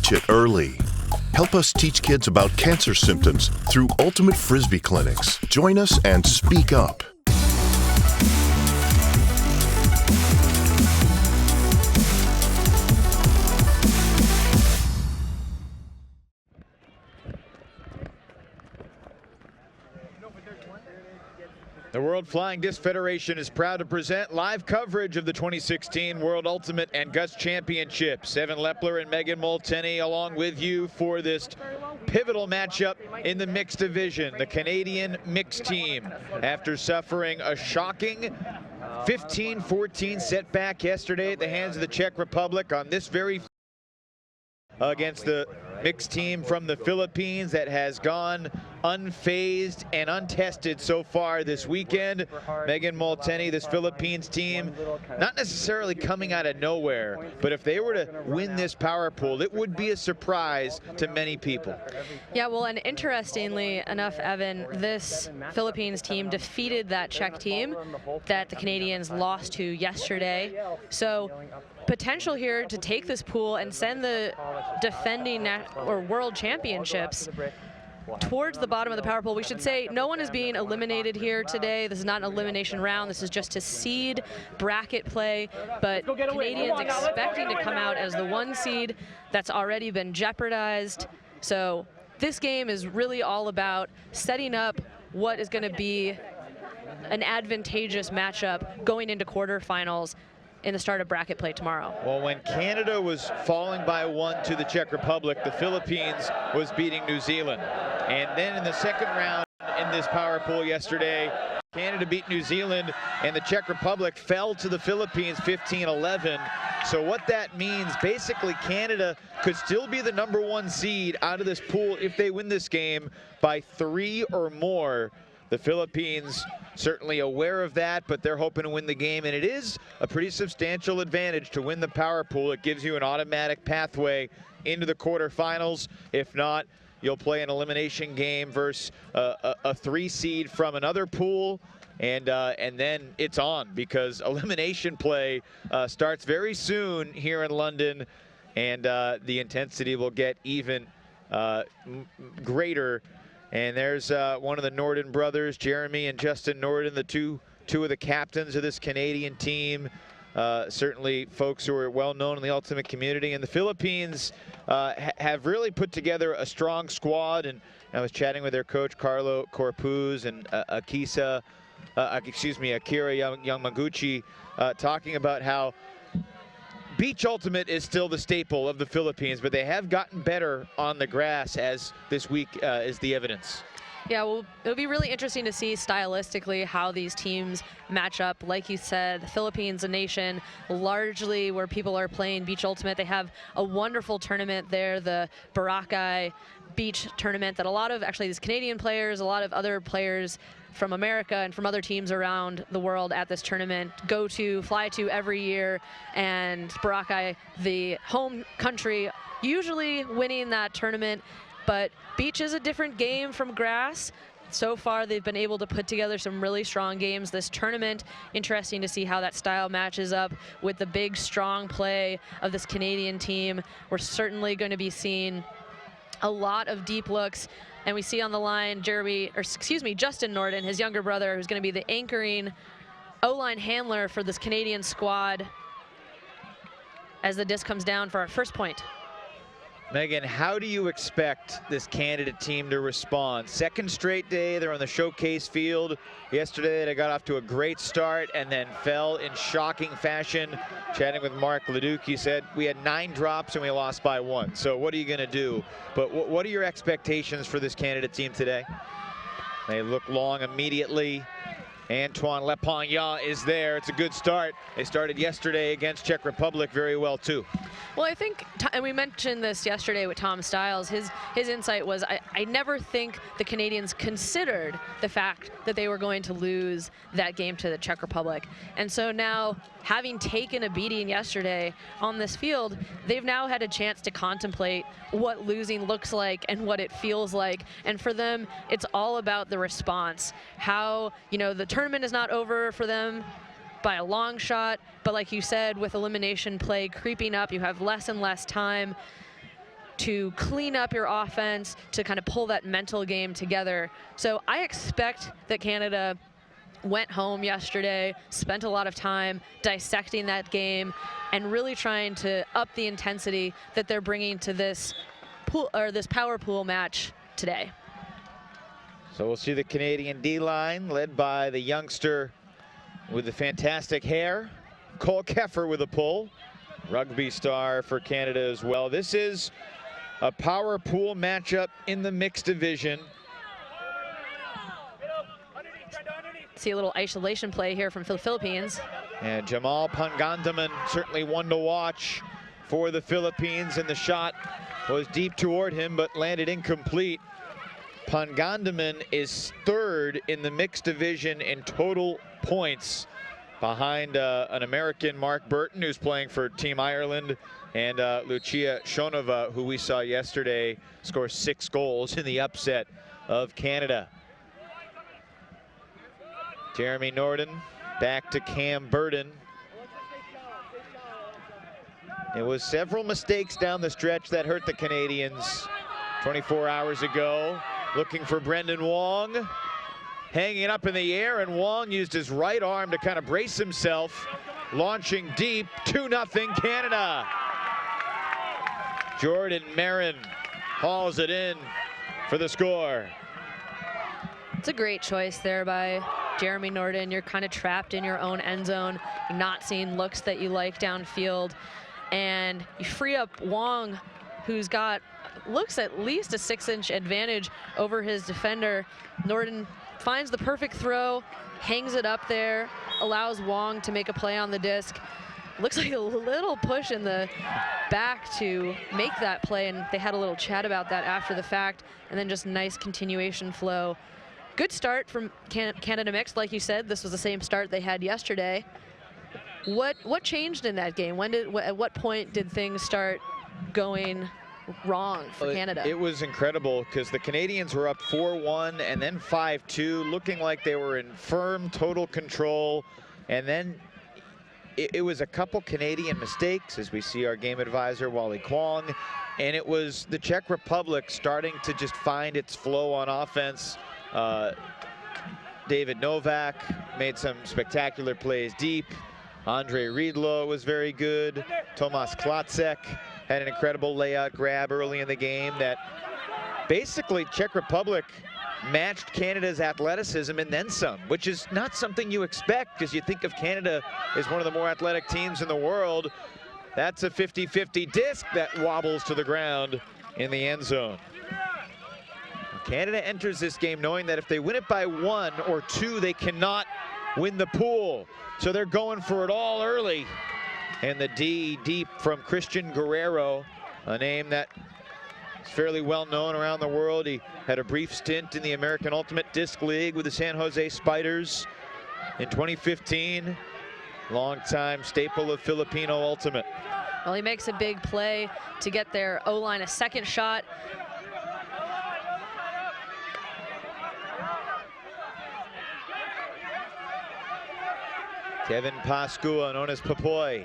catch it early. Help us teach kids about cancer symptoms through Ultimate Frisbee clinics. Join us and speak up. The World Flying Disc Federation is proud to present live coverage of the 2016 World Ultimate and GUTS Championships. Evan Lepler and Megan Molteni along with you for this pivotal matchup in the mixed division. The Canadian mixed team, after suffering a shocking 15-14 setback yesterday at the hands of the Czech Republic on this very against the mixed team from the Philippines that has gone unfazed and untested so far this weekend. Megan Molteni, this Philippines team, not necessarily coming out of nowhere, but if they were to win this power pool, it would be a surprise to many people. Yeah, well, and interestingly enough, Evan, this Philippines team defeated that Czech team that the Canadians lost to yesterday. So potential here to take this pool and send the defending world championships towards the bottom of the power pool. We should say no one is being eliminated here today. This is not an elimination round. This is just a seed bracket play, but Canadians expecting to come out as the 1 seed. That's already been jeopardized. So this game is really all about setting up what is going to be an advantageous matchup going into quarterfinals in the start of bracket play tomorrow. Well, when Canada was falling by 1 to the Czech Republic, the Philippines was beating New Zealand. And then in the second round in this power pool yesterday, Canada beat New Zealand and the Czech Republic fell to the Philippines 15-11. So what that means, basically Canada could still be the #1 seed out of this pool if they win this game by 3 or more. The Philippines certainly aware of that, but they're hoping to win the game, and it is a pretty substantial advantage to win the power pool. It gives you an automatic pathway into the quarterfinals. If not, you'll play an elimination game versus a 3 seed from another pool, and then it's on, because elimination play starts very soon here in London, and the intensity will get even greater. And there's one of the Norden brothers, Jeremy and Justin Norden, the two of the captains of this Canadian team. Certainly folks who are well known in the ultimate community. And the Philippines have really put together a strong squad. And I was chatting with their coach, Carlo Corpuz, and Akira Yamaguchi, talking about how beach ultimate is still the staple of the Philippines, but they have gotten better on the grass, as this week is the evidence. Yeah, well, it'll be really interesting to see stylistically how these teams match up. Like you said, the Philippines, a nation largely where people are playing beach ultimate. They have a wonderful tournament there, the Boracay Beach tournament, that a lot of actually these Canadian players, a lot of other players from America and from other teams around the world at this tournament fly to every year. And Boracay, the home country, usually winning that tournament. But beach is a different game from grass. So far, they've been able to put together some really strong games this tournament. Interesting to see how that style matches up with the big, strong play of this Canadian team. We're certainly going to be seeing a lot of deep looks. And we see on the line Justin Norden, his younger brother, who's going to be the anchoring O-line handler for this Canadian squad as the disc comes down for our first point. Megan, how do you expect this Canada team to respond? Second straight day, they're on the showcase field. Yesterday, they got off to a great start and then fell in shocking fashion. Chatting with Mark Leduc, he said, we had 9 drops and we lost by 1. So what are you gonna do? But what are your expectations for this Canada team today? They look long immediately. Antoine Lepagna is there. It's a good start. They started yesterday against Czech Republic very well too. Well, I think, and we mentioned this yesterday with Tom Stiles, his insight was, I never think the Canadians considered the fact that they were going to lose that game to the Czech Republic. And so now, having taken a beating yesterday on this field, they've now had a chance to contemplate what losing looks like and what it feels like. And for them, it's all about the response. How, the tournament is not over for them by a long shot, but like you said, with elimination play creeping up, you have less and less time. to clean up your offense, to kind of pull that mental game together. So I expect that Canada went home yesterday, spent a lot of time dissecting that game and really trying to up the intensity that they're bringing to this pool, or this power pool match today. So we'll see the Canadian D-line led by the youngster with the fantastic hair, Cole Keffer with a pull, rugby star for Canada as well. This is a power pool matchup in the mixed division. See a little isolation play here from the Philippines. And Jamal Pangandaman, certainly one to watch for the Philippines, and the shot was deep toward him but landed incomplete. Pangandaman is third in the mixed division in total points, behind an American, Mark Burton, who's playing for Team Ireland, and Lucia Shonova, who we saw yesterday score 6 goals in the upset of Canada. Jeremy Norden back to Cam Burden. It was several mistakes down the stretch that hurt the Canadians 24 hours ago. Looking for Brendan Wong, hanging up in the air, and Wong used his right arm to kind of brace himself, launching deep. 2-0 Canada. Jordan Marin hauls it in for the score. It's a great choice there by Jeremy Norden. You're kind of trapped in your own end zone. You're not seeing looks that you like downfield. And you free up Wong, who's got, looks at least a 6-inch advantage over his defender. Norden finds the perfect throw, hangs it up there, allows Wong to make a play on the disc. Looks like a little push in the back to make that play, and they had a little chat about that after the fact, and then just nice continuation flow. Good start from Canada Mixed. Like you said, this was the same start they had yesterday. What changed in that game? At what point did things start going wrong for Canada? It was incredible because the Canadians were up 4-1 and then 5-2, looking like they were in firm total control, and then it was a couple Canadian mistakes, as we see our game advisor Wally Kwong, and it was the Czech Republic starting to just find its flow on offense. David Novak made some spectacular plays deep. Andre Riedlo was very good. Tomas Klacek had an incredible layout grab early in the game that basically Czech Republic matched Canada's athleticism and then some, which is not something you expect because you think of Canada as one of the more athletic teams in the world. That's a 50-50 disc that wobbles to the ground in the end zone. Canada enters this game knowing that if they win it by 1 or 2, they cannot win the pool. So they're going for it all early. And the D deep from Christian Guerrero, a name that is fairly well known around the world. He had a brief stint in the American Ultimate Disc League with the San Jose Spiders in 2015. Longtime staple of Filipino Ultimate. Well, he makes a big play to get their O-line a second shot. Kevin Pascua, known as Papoy.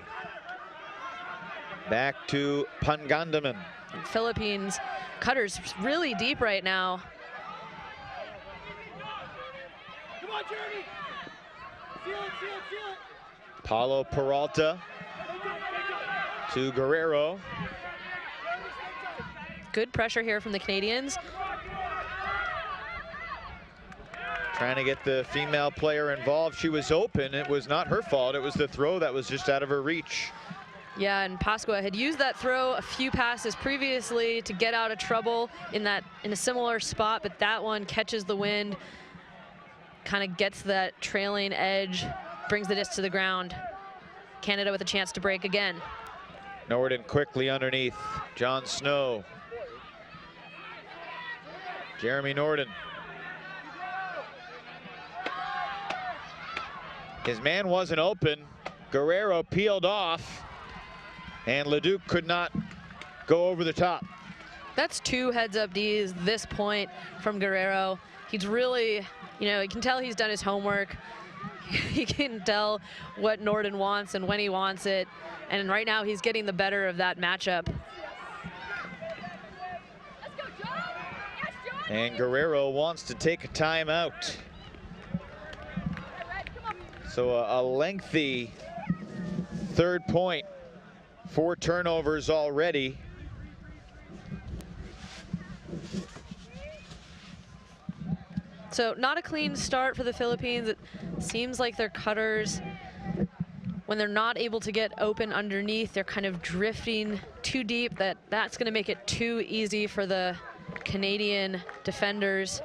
Back to Pangandaman. Philippines cutters really deep right now. Come on, Jeremy. Feel it. Paulo Peralta to Guerrero. Good pressure here from the Canadians. Trying to get the female player involved. She was open. It was not her fault. It was the throw that was just out of her reach. Yeah, and Pascua had used that throw a few passes previously to get out of trouble in a similar spot, but that one catches the wind, kind of gets that trailing edge, brings the disc to the ground. Canada with a chance to break again. Norden quickly underneath. John Snow. Jeremy Norden. His man wasn't open. Guerrero peeled off, and Leduc could not go over the top. That's 2 heads-up Ds this point from Guerrero. He's really, you can tell he's done his homework. He can tell what Norden wants and when he wants it. And right now he's getting the better of that matchup. And Guerrero wants to take a timeout. So a lengthy third point, 4 turnovers already. So not a clean start for the Philippines. It seems like their cutters, when they're not able to get open underneath, they're kind of drifting too deep. That's going to make it too easy for the Canadian defenders.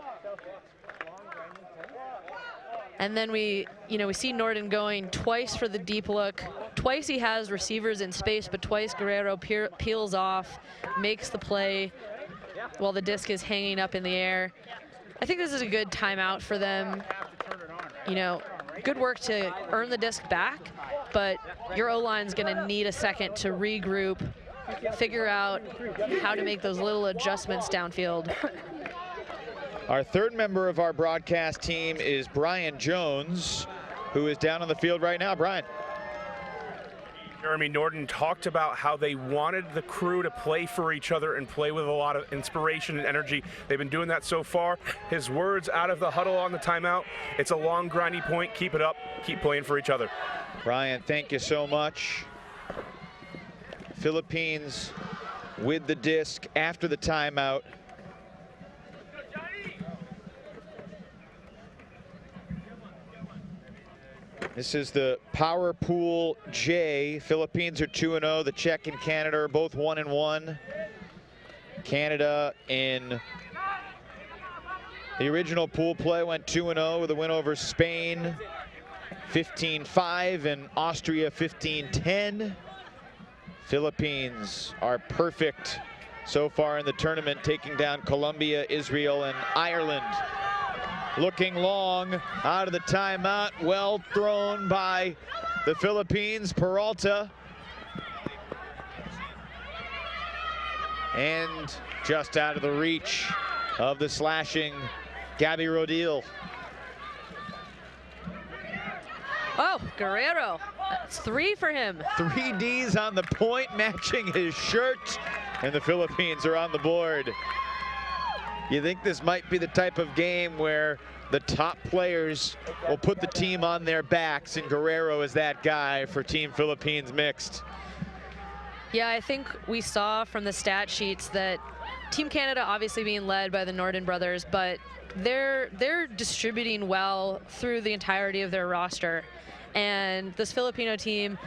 And then we see Norden going twice for the deep look. Twice he has receivers in space, but twice Guerrero peels off, makes the play while the disc is hanging up in the air. I think this is a good timeout for them. Good work to earn the disc back, but your O-line's gonna need a second to regroup, figure out how to make those little adjustments downfield. Our third member of our broadcast team is Brian Jones, who is down on the field right now. Brian. Jeremy, Norden talked about how they wanted the crew to play for each other and play with a lot of inspiration and energy. They've been doing that so far. His words out of the huddle on the timeout: it's a long, grindy point. Keep it up. Keep playing for each other. Brian, thank you so much. Philippines with the disc after the timeout. This is the Power Pool J. Philippines are 2-0. The Czech and Canada are both 1-1. Canada in the original pool play went 2-0 with a win over Spain 15-5 and Austria 15-10. Philippines are perfect so far in the tournament, taking down Colombia, Israel, and Ireland. Looking long out of the timeout, well thrown by the Philippines, Peralta. And just out of the reach of the slashing Gabby Rodil. Oh, Guerrero, that's 3 for him. 3 Ds on the point, matching his shirt, and the Philippines are on the board. You think this might be the type of game where the top players will put the team on their backs, and Guerrero is that guy for Team Philippines mixed. Yeah, I think we saw from the stat sheets that Team Canada obviously being led by the Norden brothers, but they're distributing well through the entirety of their roster. And this Filipino team,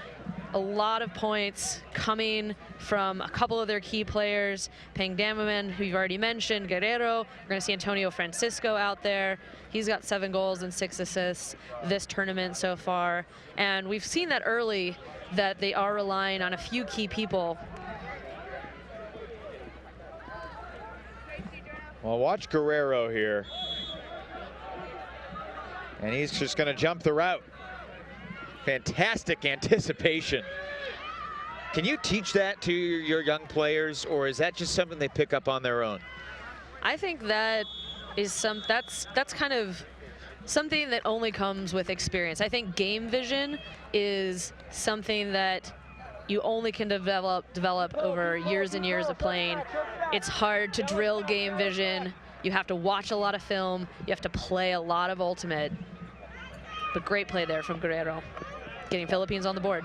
a lot of points coming from a couple of their key players. Peng Damaman, who you've already mentioned, Guerrero. We're going to see Antonio Francisco out there. He's got 7 goals and 6 assists this tournament so far. And we've seen that early, that they are relying on a few key people. Well, watch Guerrero here. And he's just going to jump the route. Fantastic anticipation. Can you teach that to your young players, or is that just something they pick up on their own? I think that is that's kind of something that only comes with experience. I think game vision is something that you only can develop over years and years of playing. It's hard to drill game vision. You have to watch a lot of film. You have to play a lot of ultimate. But great play there from Guerrero, getting Philippines on the board.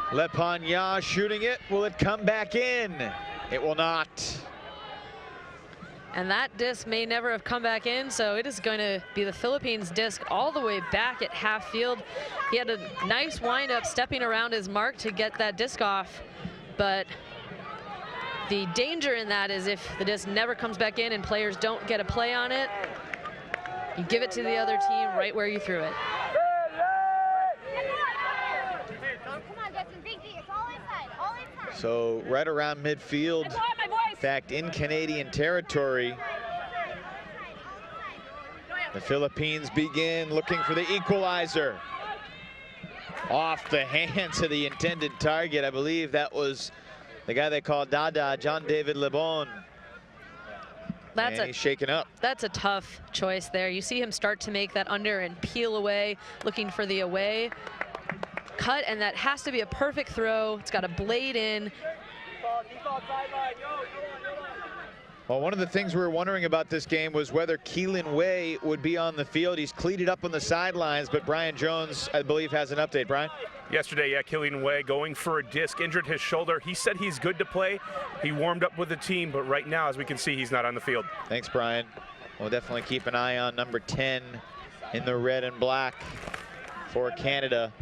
Lepanya shooting it. Will it come back in? It will not. And that disc may never have come back in, so it is going to be the Philippines disc all the way back at half field. He had a nice windup stepping around his mark to get that disc off, but the danger in that is if the disc never comes back in and players don't get a play on it, you give it to the other team right where you threw it. So right around midfield, in fact, in Canadian territory, the Philippines begin looking for the equalizer. Off the hands of the intended target. I believe that was the guy they called Dada, John David Lebon. And he's shaken up. That's a tough choice there. You see him start to make that under and peel away, looking for the away. cut, and that has to be a perfect throw. It's got a blade in. Well, one of the things we were wondering about this game was whether Keelan Way would be on the field. He's cleated up on the sidelines, but Brian Jones, I believe, has an update. Brian? Yesterday, yeah, Keelan Way going for a disc, injured his shoulder. He said he's good to play. He warmed up with the team, but right now, as we can see, he's not on the field. Thanks, Brian. We'll definitely keep an eye on number 10 in the red and black for Canada.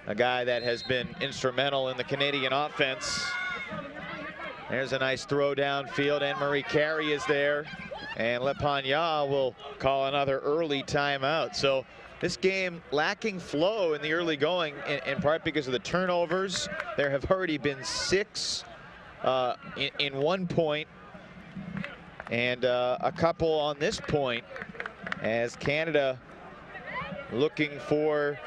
A guy that has been instrumental in the Canadian offense. There's a nice throw downfield. Anne-Marie Carey is there. And Lepagna will call another early timeout. So this game lacking flow in the early going, in part because of the turnovers. There have already been 6 in 1 point. And a couple on this point, as Canada looking for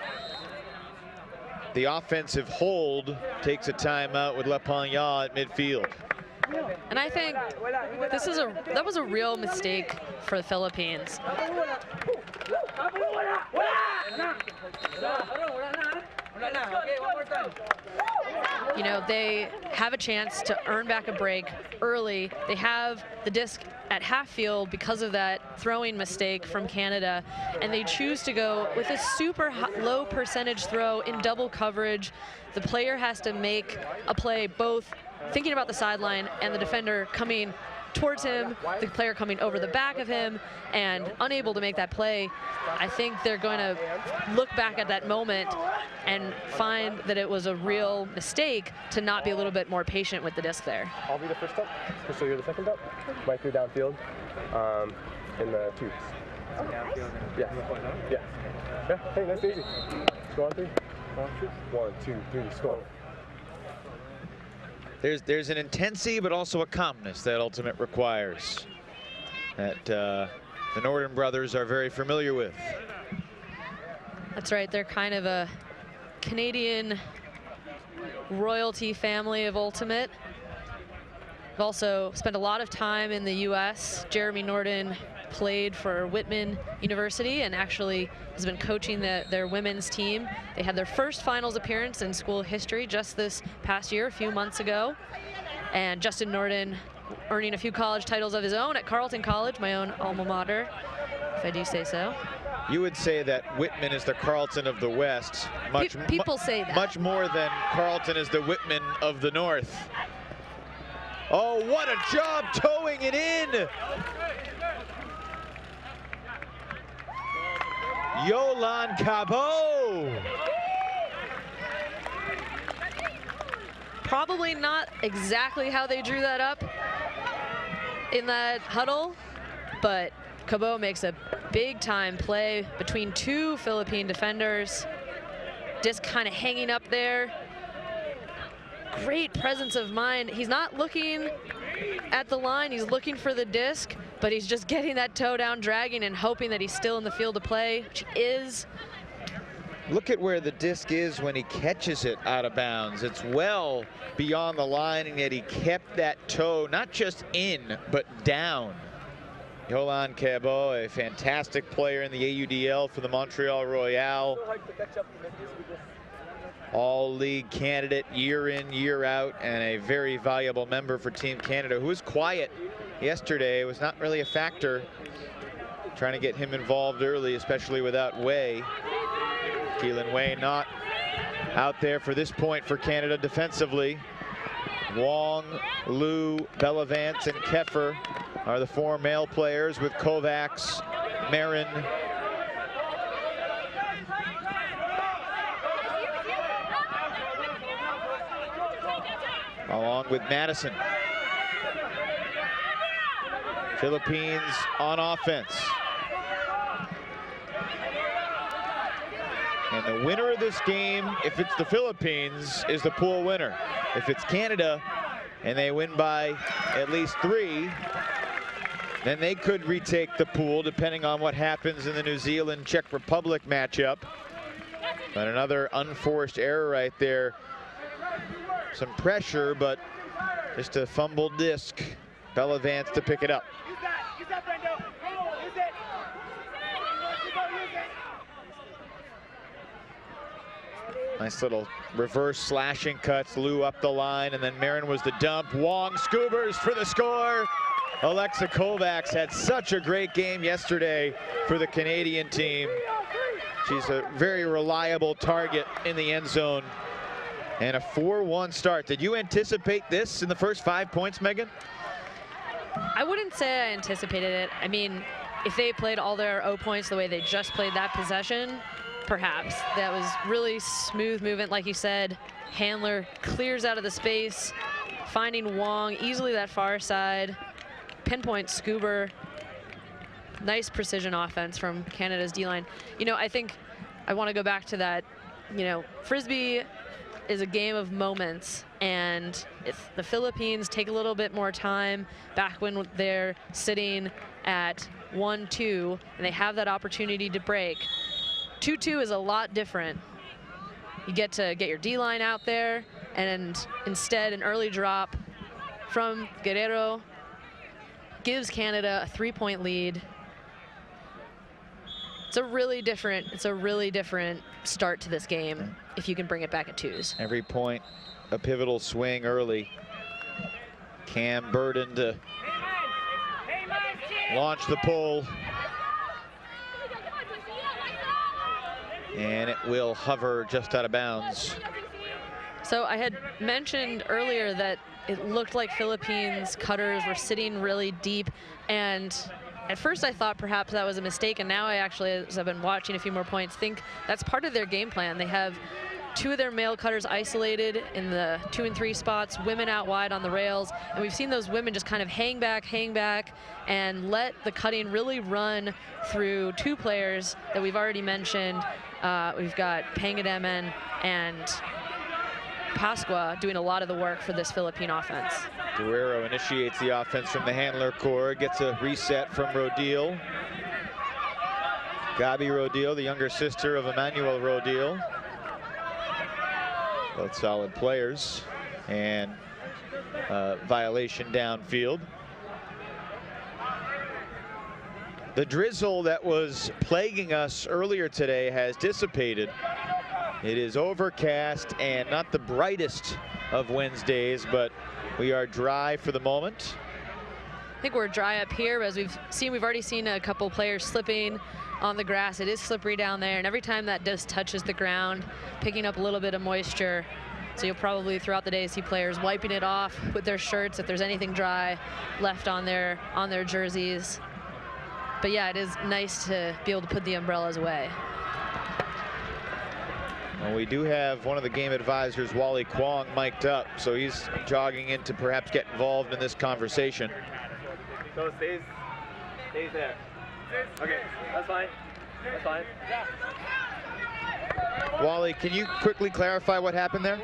the offensive hold, takes a timeout with Lepagna at midfield. And I think that was a real mistake for the Philippines. You know, they have a chance to earn back a break early. They have the disc at half field because of that throwing mistake from Canada, and they choose to go with a super low percentage throw in double coverage. The player has to make a play both thinking about the sideline and the defender coming towards him, the player coming over the back of him, and unable to make that play. I think they're going to look back at that moment and find that it was a real mistake to not be a little bit more patient with the disc there. I'll be the first up. Crystal, you're the second up. Right through downfield in the tubes. Downfield? Yeah. Yeah. Yeah. Hey, that's easy. Score on 3. 1, 2, 3, score. There's an intensity, but also a calmness that Ultimate requires, that the Norton brothers are very familiar with. That's right. They're kind of a Canadian royalty family of Ultimate. They've also spent a lot of time in the U.S. Jeremy Norton played for Whitman University and actually has been coaching their women's team. They had their first finals appearance in school history just this past year, a few months ago. And Justin Norton earning a few college titles of his own at Carleton College, my own alma mater, if I do say so. You would say that Whitman is the Carleton of the West. People say that. Much more than Carleton is the Whitman of the North. Oh, what a job towing it in! Yolan Cabot. Probably not exactly how they drew that up in that huddle, but Cabot makes a big time play between 2 Philippine defenders. Disc kind of hanging up there. Great presence of mind. He's not looking at the line, he's looking for the disc, but he's just getting that toe down, dragging, and hoping that he's still in the field to play, which he is. Look at where the disc is when he catches it out of bounds. It's well beyond the line, and yet he kept that toe not just in, but down. Yolan Cabot, a fantastic player in the AUDL for the Montreal Royale. All-league candidate year in, year out, and a very valuable member for Team Canada, who was quiet yesterday, was not really a factor. Trying to get him involved early, especially without Way. Keelan Way not out there for this point for Canada defensively. Wong, Liu, Bellavance, and Keffer are the 4 male players, with Kovacs, Marin, along with Madison. Philippines on offense. And the winner of this game, if it's the Philippines, is the pool winner. If it's Canada and they win by at least 3, then they could retake the pool depending on what happens in the New Zealand-Czech Republic matchup. But another unforced error right there. Some pressure, but just a fumbled disc. Bellavance to pick it up. Use that, Brendo. Use it. Nice little reverse slashing cuts. Lou up the line, and then Marin was the dump. Wong scoobers for the score. Alexa Kovacs had such a great game yesterday for the Canadian team. She's a very reliable target in the end zone. And a 4-1 start. Did you anticipate this in the first 5 points, Megan? I wouldn't say I anticipated it. I mean, if they played all their O points the way they just played that possession, perhaps. That was really smooth movement, like you said. Handler clears out of the space, finding Wong easily that far side. Pinpoint Scuba. Nice precision offense from Canada's D-line. You know, I think I want to go back to that, you know, Frisbee is a game of moments, and if the Philippines take a little bit more time back when they're sitting at 1-2 and they have that opportunity to break, 2-2 is a lot different. You get to get your D-line out there, and instead an early drop from Guerrero gives Canada a 3-point lead. It's a really different start to this game if you can bring it back at 2s. Every point, a pivotal swing early. Cam Burden to launch the pull. And it will hover just out of bounds. So I had mentioned earlier that it looked like Philippines cutters were sitting really deep, and at first I thought perhaps that was a mistake, and now I actually, as I've been watching a few more points, think that's part of their game plan. They have 2 of their male cutters isolated in the 2 and 3 spots, women out wide on the rails, and we've seen those women just kind of hang back, and let the cutting really run through 2 players that we've already mentioned. We've got Pangademen and Pasqua doing a lot of the work for this Philippine offense. Guerrero initiates the offense from the handler core, gets a reset from Rodil. Gabi Rodil, the younger sister of Emmanuel Rodil. Both solid players, and violation downfield. The drizzle that was plaguing us earlier today has dissipated. It is overcast and not the brightest of Wednesdays, but we are dry for the moment. I think we're dry up here, as we've already seen a couple players slipping on the grass. It is slippery down there, and every time that dust touches the ground, picking up a little bit of moisture. So you'll probably throughout the day see players wiping it off with their shirts if there's anything dry left on their jerseys. But yeah, it is nice to be able to put the umbrellas away. Well, we do have one of the game advisors, Wally Kwong, mic'd up, so he's jogging in to perhaps get involved in this conversation. So it stays there. Okay, that's fine. That's fine. Wally, can you quickly clarify what happened there?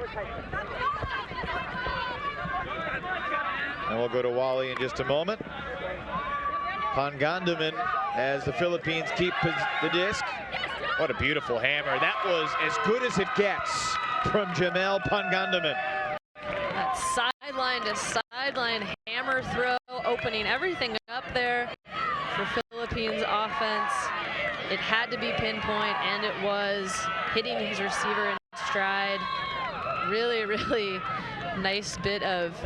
And we'll go to Wally in just a moment. Pangandaman, as the Philippines keep the disc. What a beautiful hammer. That was as good as it gets from Jamel Pangandaman. That sideline to sideline hammer throw, opening everything up there for Philippines offense. It had to be pinpoint, and it was, hitting his receiver in stride. Really, really nice bit of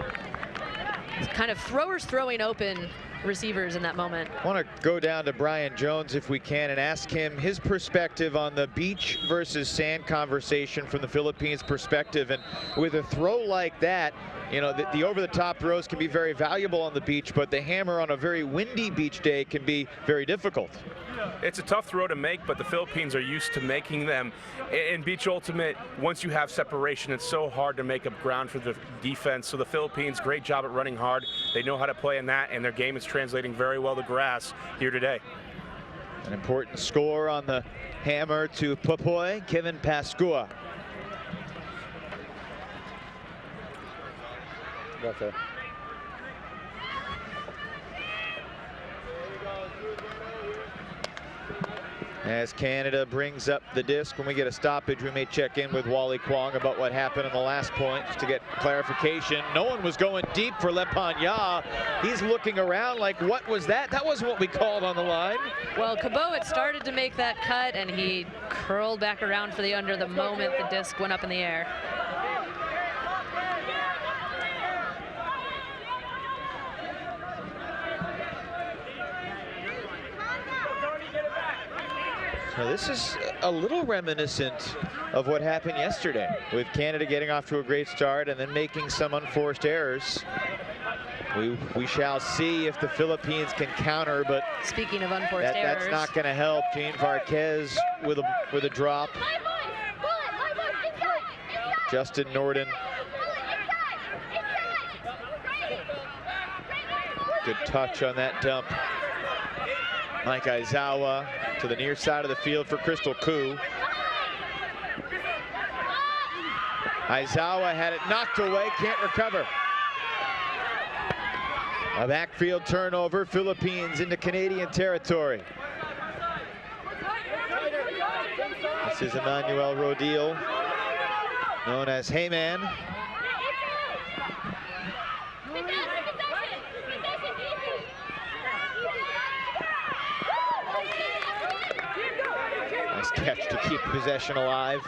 kind of throwers throwing open receivers in that moment. I want to go down to Brian Jones if we can and ask him his perspective on the beach versus sand conversation from the Philippines perspective. And with a throw like that, you know, the over-the-top throws can be very valuable on the beach, but the hammer on a very windy beach day can be very difficult. It's a tough throw to make, but the Philippines are used to making them. In Beach Ultimate, once you have separation, it's so hard to make up ground for the defense. So the Philippines, great job at running hard. They know how to play in that, and their game is translating very well to grass here today. An important score on the hammer to Popoy, Kevin Pasqua. That's it. As Canada brings up the disc, when we get a stoppage, we may check in with Wally Kwong about what happened on the last point, just to get clarification. No one was going deep for Lepanya. He's looking around like, what was that? That wasn't what we called on the line. Well, Cabot had started to make that cut, and he curled back around for the under the moment the disc went up in the air. So this is a little reminiscent of what happened yesterday, with Canada getting off to a great start and then making some unforced errors. We shall see if the Philippines can counter, but speaking of unforced errors, that's not going to help. Jane Varquez with a drop. Justin Norden. Good touch on that dump. Mike Aizawa to the near side of the field for Crystal Koo. Aizawa had it knocked away, can't recover. A backfield turnover, Philippines into Canadian territory. This is Emmanuel Rodil, known as Heyman. Nice catch to keep possession alive.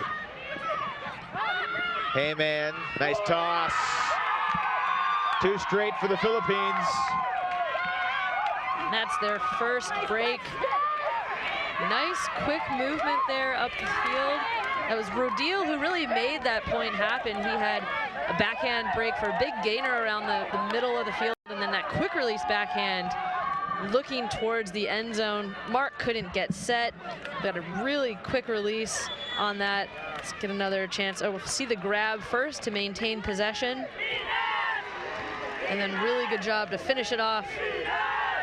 Heyman, nice toss. Two straight for the Philippines. That's their first break. Nice quick movement there up the field. That was Rodil who really made that point happen. He had a backhand break for a big gainer around the middle of the field, and then that quick release backhand looking towards the end zone. Mark couldn't get set. Got a really quick release on that. Let's get another chance. Oh, we'll see the grab first to maintain possession. And then really good job to finish it off.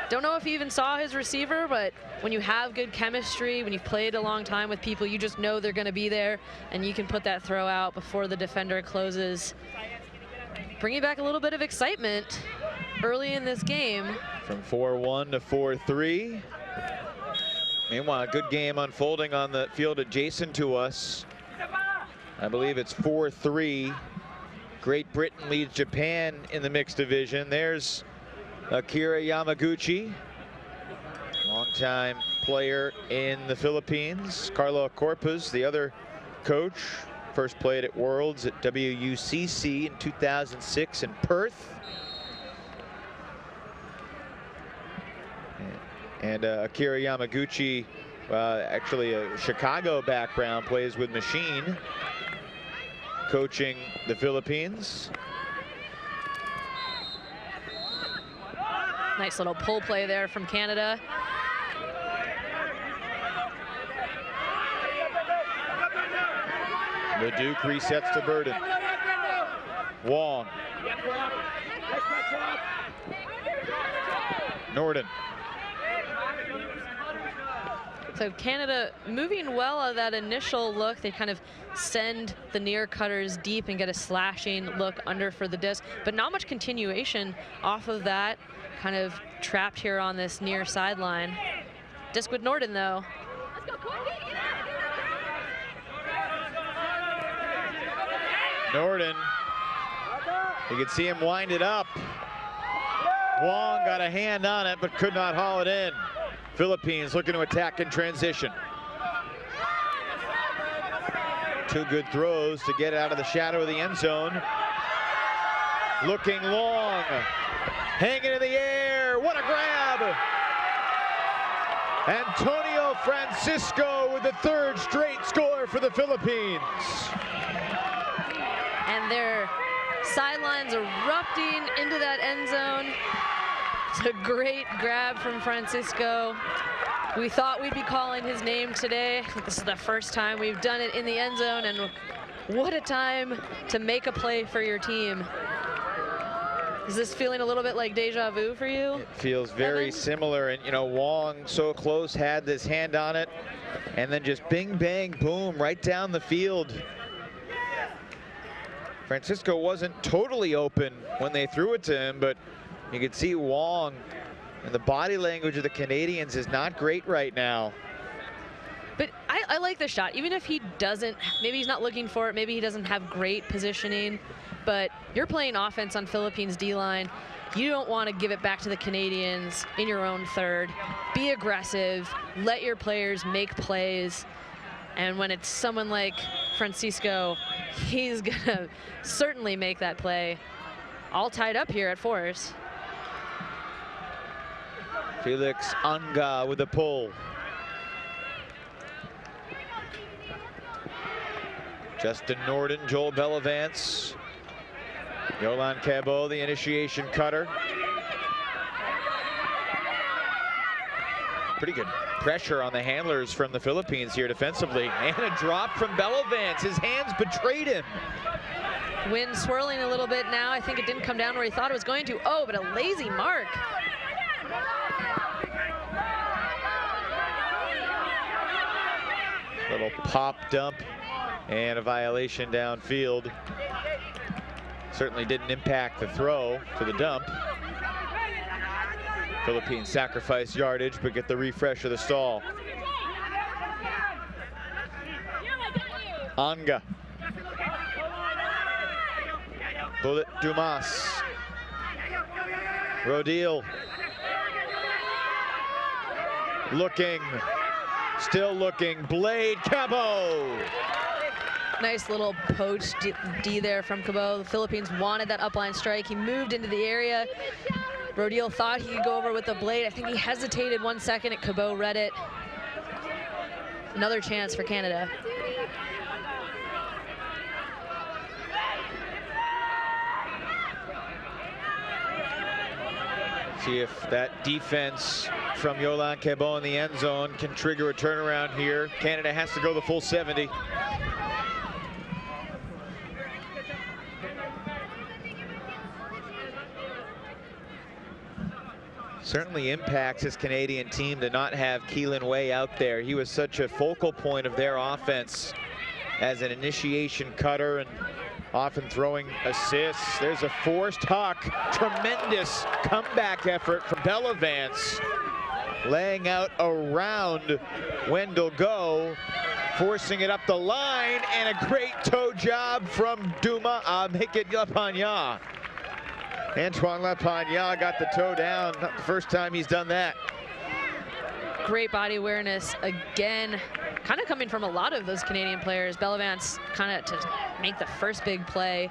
Don't know if he even saw his receiver, but when you have good chemistry, when you've played a long time with people, you just know they're going to be there, and you can put that throw out before the defender closes. Bringing back a little bit of excitement early in this game. From 4-1 to 4-3. Meanwhile, a good game unfolding on the field adjacent to us. I believe it's 4-3. Great Britain leads Japan in the mixed division. There's Akira Yamaguchi, longtime player in the Philippines. Carlo Corpus, the other coach, first played at Worlds at WUGC in 2006 in Perth. And Akira Yamaguchi, actually a Chicago background, plays with Machine, coaching the Philippines. Nice little pull play there from Canada. Leduc resets to Burden. Wong. Norden. So Canada moving well out of that initial look. They kind of send the near cutters deep and get a slashing look under for the disc, but not much continuation off of that. Kind of trapped here on this near sideline. Disc with Norden though. Norden. You can see him wind it up. Wong got a hand on it but could not haul it in. Philippines looking to attack in transition. Two good throws to get out of the shadow of the end zone. Looking long. Hanging in the air. What a grab. Antonio Francisco with the third straight score for the Philippines. And their sidelines erupting into that end zone. It's a great grab from Francisco. We thought we'd be calling his name today. This is the first time we've done it in the end zone, and what a time to make a play for your team. Is this feeling a little bit like deja vu for you? It feels very similar, and you know, Wong so close, had this hand on it, and then just bing, bang, boom, right down the field. Francisco wasn't totally open when they threw it to him, but you can see Wong, and the body language of the Canadians is not great right now. But I like the shot, even if he doesn't, maybe he's not looking for it, maybe he doesn't have great positioning, but you're playing offense on Philippines D-line. You don't want to give it back to the Canadians in your own third. Be aggressive, let your players make plays, and when it's someone like Francisco, he's gonna certainly make that play. All tied up here at Force. Felix Anga with a pull. Justin Norden, Joel Bellavance, Yolan Cabot, the initiation cutter. Pretty good pressure on the handlers from the Philippines here defensively. And a drop from Bellavance. His hands betrayed him. Wind swirling a little bit now. I think it didn't come down where he thought it was going to. Oh, but a lazy mark. Little pop dump and a violation downfield. Certainly didn't impact the throw to the dump. Philippines sacrifice yardage, but get the refresh of the stall. Anga. Bullet Dumas. Rodil. Looking. Still looking. Blade Cabot. Nice little poach D there from Cabot. The Philippines wanted that upline strike. He moved into the area. Rodil thought he could go over with the blade. I think he hesitated 1 second and Cabot read it. Another chance for Canada. See if that defense from Yolan Cabot in the end zone can trigger a turnaround here. Canada has to go the full 70. Certainly impacts his Canadian team to not have Keelan Way out there. He was such a focal point of their offense as an initiation cutter and often throwing assists. There's a forced huck. Tremendous comeback effort from Bellavance. Laying out around Wendell Go, forcing it up the line, and a great toe job from Hikit Lapagna. Antoine Lapagna got the toe down. Not the first time he's done that. Great body awareness again, kind of coming from a lot of those Canadian players. Bellavance kind of to make the first big play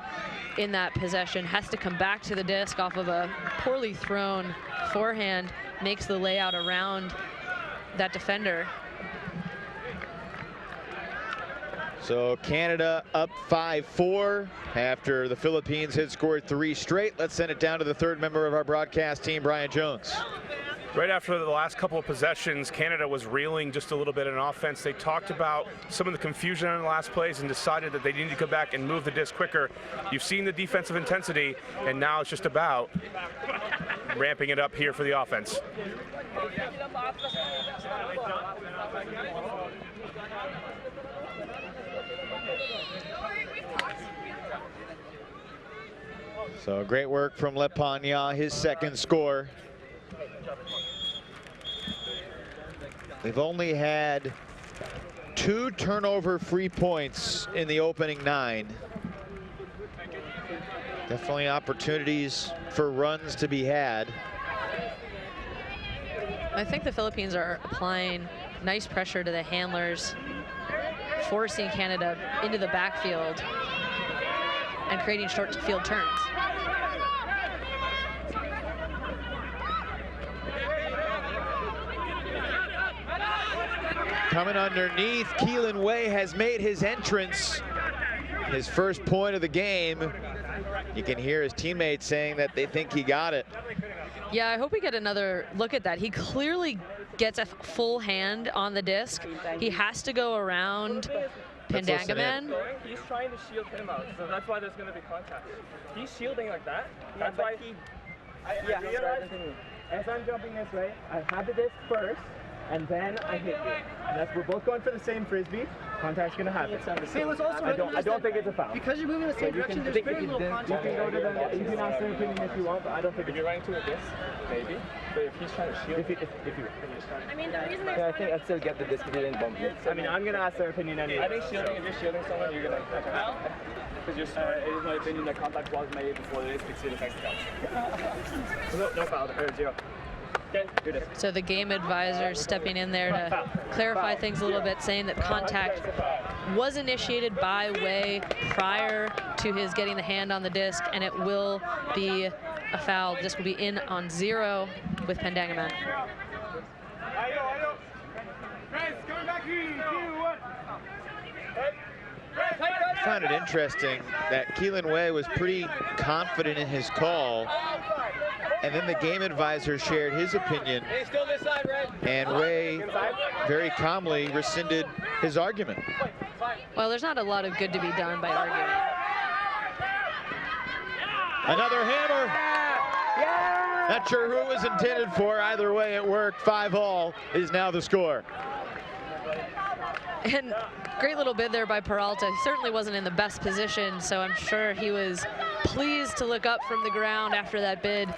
in that possession has to come back to the disc off of a poorly thrown forehand, makes the layout around that defender. So Canada up 5-4 after the Philippines had scored 3 straight. Let's send it down to the third member of our broadcast team, Brian Jones. Right after the last couple of possessions, Canada was reeling just a little bit in offense. They talked about some of the confusion on the last plays and decided that they needed to go back and move the disc quicker. You've seen the defensive intensity, and now it's just about ramping it up here for the offense. So great work from Lapagna, his second score. They've only had 2 turnover-free points in the opening 9. Definitely opportunities for runs to be had. I think the Philippines are applying nice pressure to the handlers, forcing Canada into the backfield and creating short field turns. Coming underneath, Keelan Way has made his entrance. His first point of the game. You can hear his teammates saying that they think he got it. Yeah, I hope we get another look at that. He clearly gets a full hand on the disc. He has to go around Pandangaman. He's trying to shield him out, so that's why there's going to be contact. He's shielding like that. That's why he... Yeah, as I'm jumping this way, I have the disc first, and then I hit you. And that's, we're both going for the same frisbee. Contact's gonna happen. Say, let's also I don't think it's a foul. because you're moving in the same direction, there's very little contact. You can go to them. You can ask their opinion if you want, but I don't think If you're running to a disc, maybe. But if he's trying to shield, if you. I mean, the reason Yeah, I think I'd still get the disc if you didn't bump me. I mean, I'm gonna ask their opinion anyway. I think shielding, if you're shielding someone, you're gonna. Because it is my opinion that contact was made before the disc it affects the catch. No foul. Or 0. Okay, your disc. So the game advisor stepping in there to clarify things a little bit, saying that contact was initiated by Wei prior to his getting the hand on the disc, and it will be a foul. Disc will be in on 0 with Pendangaman. I found it interesting that Keelan Wei was pretty confident in his call, and then the game advisor shared his opinion, and Wei very calmly rescinded his argument. Well, there's not a lot of good to be done by arguing. Another hammer. Not sure who it was intended for. Either way, it worked. 5-all is now the score. And great little bid there by Peralta. He certainly wasn't in the best position, so I'm sure he was pleased to look up from the ground after that bid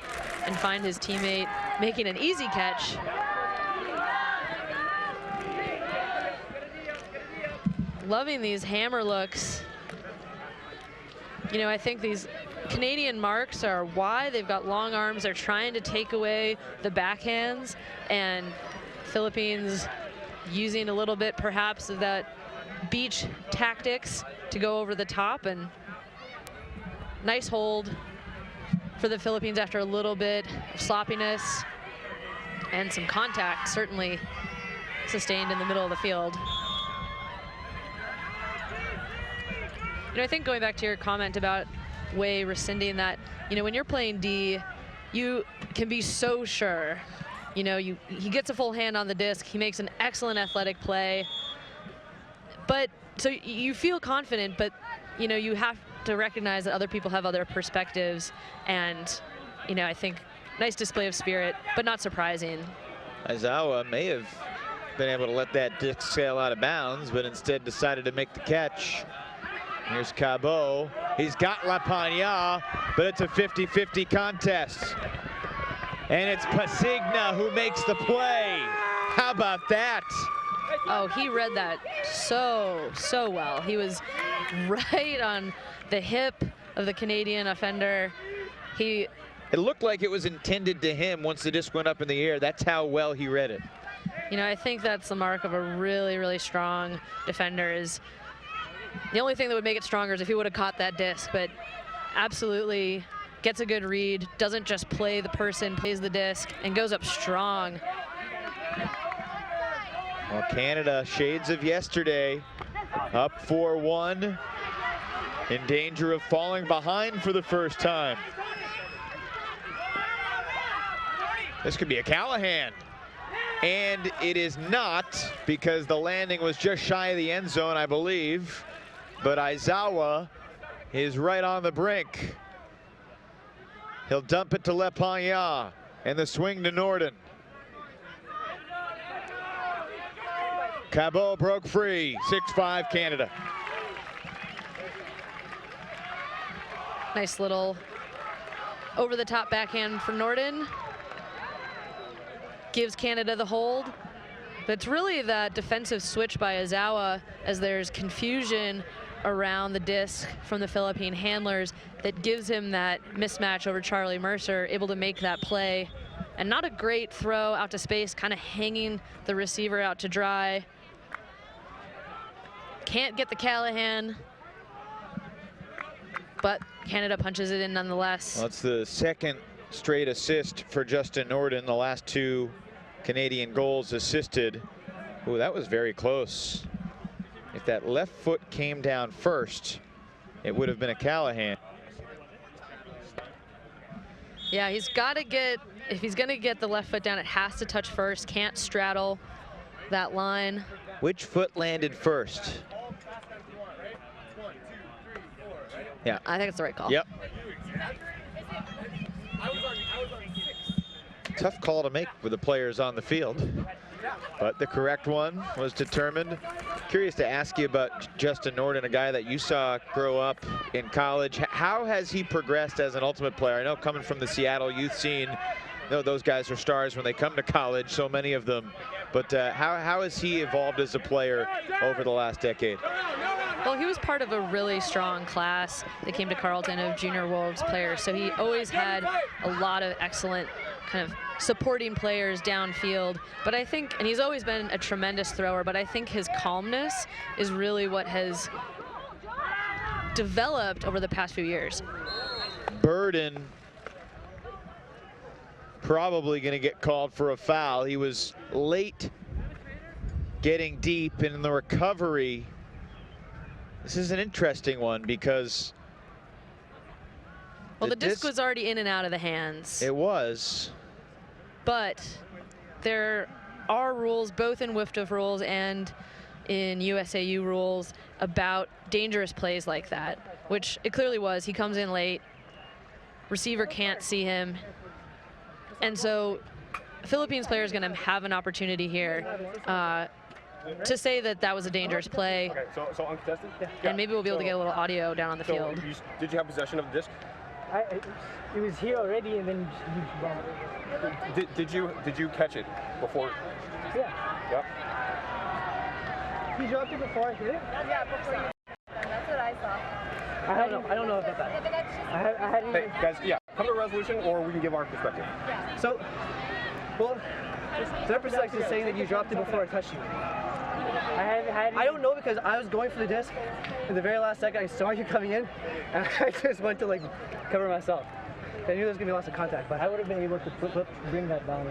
and find his teammate making an easy catch. Loving these hammer looks. You know, I think these Canadian marks are wide. They've got long arms. They're trying to take away the backhands, and Philippines using a little bit perhaps of that beach tactics to go over the top. And nice hold for the Philippines after a little bit of sloppiness and some contact certainly sustained in the middle of the field. You know, I think going back to your comment about Wei rescinding that, you know, when you're playing D, you can be so sure. You know, he gets a full hand on the disc. He makes an excellent athletic play. But so you feel confident, but, you know, you have to recognize that other people have other perspectives. And, you know, I think nice display of spirit, but not surprising. Aizawa may have been able to let that disc sail out of bounds, but instead decided to make the catch. Here's Cabot. He's got La Pagna, but it's a 50-50 contest. And it's Pasigna who makes the play. How about that? Oh, he read that so well. He was right on the hip of the Canadian offender. It looked like it was intended to him once the disc went up in the air. That's how well he read it. You know, I think that's the mark of a really, really strong defender. Is the only thing that would make it stronger is if he would have caught that disc, but absolutely gets a good read, doesn't just play the person, plays the disc, and goes up strong. Well, Canada, shades of yesterday, up 4-1, in danger of falling behind for the first time. This could be a Callahan. And it is not, because the landing was just shy of the end zone, I believe. But Aizawa is right on the brink. He'll dump it to Lepagna, and the swing to Norden. Cabot broke free, 6-5 Canada. Nice little over-the-top backhand for Norden. Gives Canada the hold. But it's really that defensive switch by Aizawa as there's confusion around the disc from the Philippine handlers that gives him that mismatch over Charlie Mercer, able to make that play. And not a great throw out to space, kind of hanging the receiver out to dry. Can't get the Callahan, but Canada punches it in nonetheless. Well, it's the second straight assist for Justin Norden. The last 2 Canadian goals assisted. Ooh, that was very close. If that left foot came down first, it would have been a Callahan. Yeah, he's got to get, if he's going to get the left foot down, it has to touch first. Can't straddle that line. Which foot landed first? Yeah. I think it's the right call. Yep. Tough call to make with the players on the field. but the correct one was determined. Curious to ask you about Justin Norden, a guy that you saw grow up in college. How has he progressed as an ultimate player? I know coming from the Seattle youth scene, those guys are stars when they come to college, so many of them. But how has he evolved as a player over the last decade? Well, he was part of a really strong class that came to Carleton of Junior Worlds players, so he always had a lot of excellent kind of supporting players downfield. But I think, and he's always been a tremendous thrower, but I think his calmness is really what has developed over the past few years. Burden probably going to get called for a foul. He was late getting deep in the recovery. This is an interesting one because the disc was already in and out of the hands. It was. But there are rules, both in WIFTF rules and in USAU rules, about dangerous plays like that, which it clearly was. He comes in late, receiver can't see him, and so Philippines player is going to have an opportunity here to say that that was a dangerous play. Okay, so uncontested? And maybe we'll be able to get a little audio down on the field. Did you have possession of the disc? It was here already, and then you Did you catch it before? Yeah. Yep. He dropped it before I hit it? Yeah, before you. That's what I saw. I don't know about that. I hadn't. Hey, guys, yeah, come to a resolution, or we can give our perspective. So, well, their perspective is saying that you dropped it before I touched you. I don't know, because I was going for the disc. In the very last second, I saw you coming in, and I just went to like cover myself. I knew there was going to be lots of contact, but I would have been able to bring that down.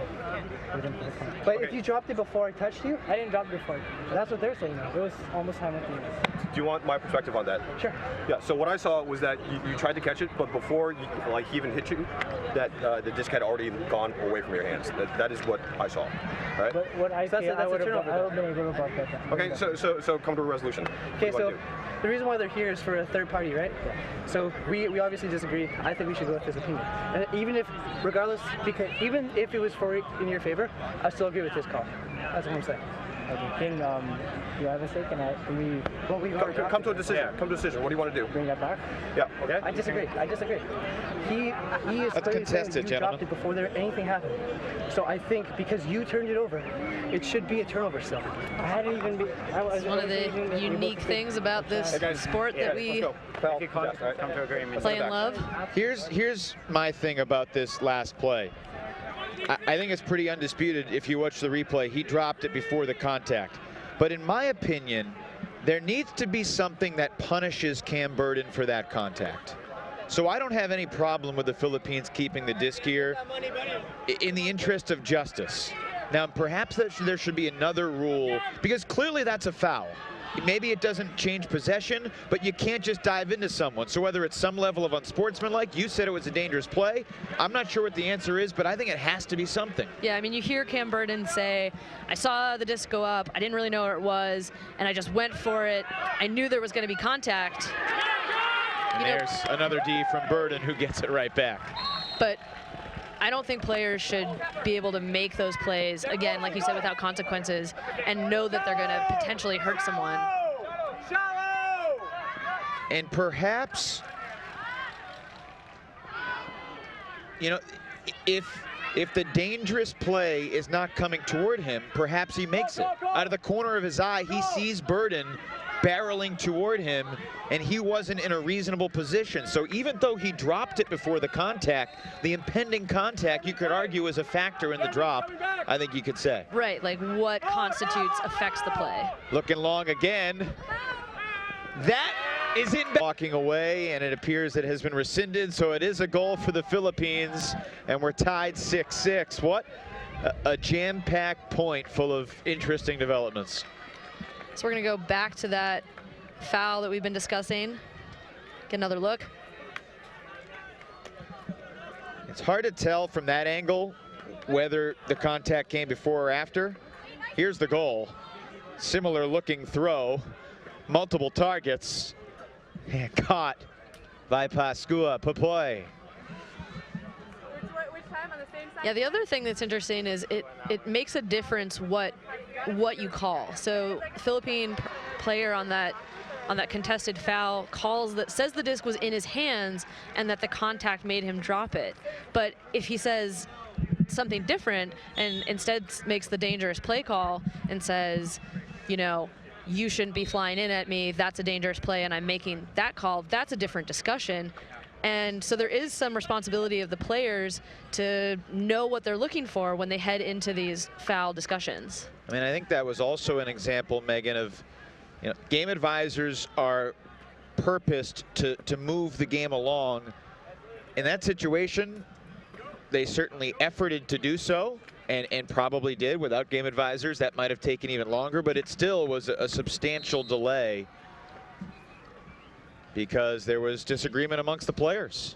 But if you dropped it before I touched you, I didn't drop it before. That's what they're saying now. It was almost simultaneous. Do you want my perspective on that? Sure. Yeah, so what I saw was that you tried to catch it, but before he even hit you, that the disc had already gone away from your hands. That is what I saw, right? But what I see, I would have been able to block that down. Okay, so come to a resolution. Okay, so the reason why they're here is for a third party, right? Yeah. So we obviously disagree. I think we should go with his opinion. And even if, regardless, because even if it was in your favor, I still agree with his call. That's what I'm saying. Okay. Can you have a second? Come to a decision. Yeah. Come to a decision. What do you want to do? Bring that back? Yeah. Okay. I disagree. He is That's contested, you dropped it before anything happened. So I think because you turned it over, it should be a turnover still. I hadn't even been. It's one of the unique things about this sport that we play and love. Here's my thing about this last play. I think it's pretty undisputed if you watch the replay. He dropped it before the contact. But in my opinion, there needs to be something that punishes Cam Burden for that contact. So I don't have any problem with the Philippines keeping the disc here in the interest of justice. Now, perhaps there should be another rule, because clearly that's a foul. Maybe it doesn't change possession, but you can't just dive into someone. So whether it's some level of unsportsmanlike, you said it was a dangerous play. I'm not sure what the answer is, but I think it has to be something. Yeah, I mean, you hear Cam Burden say, I saw the disc go up, I didn't really know where it was, and I just went for it. I knew there was going to be contact. And there's another D from Burden, who gets it right back. But I don't think players should be able to make those plays, again, like you said, without consequences, and know that they're going to potentially hurt someone. And perhaps, you know, if the dangerous play is not coming toward him, perhaps he makes it. Out of the corner of his eye, he sees Burden barreling toward him, and he wasn't in a reasonable position. So even though he dropped it before the contact, the impending contact, you could argue, is a factor in the drop, I think you could say. Right, like what constitutes affects the play. Looking long again. That is in. Walking away, and it appears it has been rescinded, so it is a goal for the Philippines, and we're tied 6-6. What a jam-packed point full of interesting developments. So we're going to go back to that foul that we've been discussing. Get another look. It's hard to tell from that angle whether the contact came before or after. Here's the goal. Similar looking throw. Multiple targets. And caught by Pascua Popoy. Which time? Yeah, the other thing that's interesting is it makes a difference what you call. So Philippine player on that contested foul says the disc was in his hands and that the contact made him drop it. But if he says something different and instead makes the dangerous play call and says, you know, you shouldn't be flying in at me, that's a dangerous play and I'm making that call, that's a different discussion. And so there is some responsibility of the players to know what they're looking for when they head into these foul discussions. I mean, I think that was also an example, Megan, of, you know, game advisors are purposed to move the game along. In that situation, they certainly efforted to do so, and probably did. Without game advisors, that might have taken even longer, but it still was a substantial delay because there was disagreement amongst the players.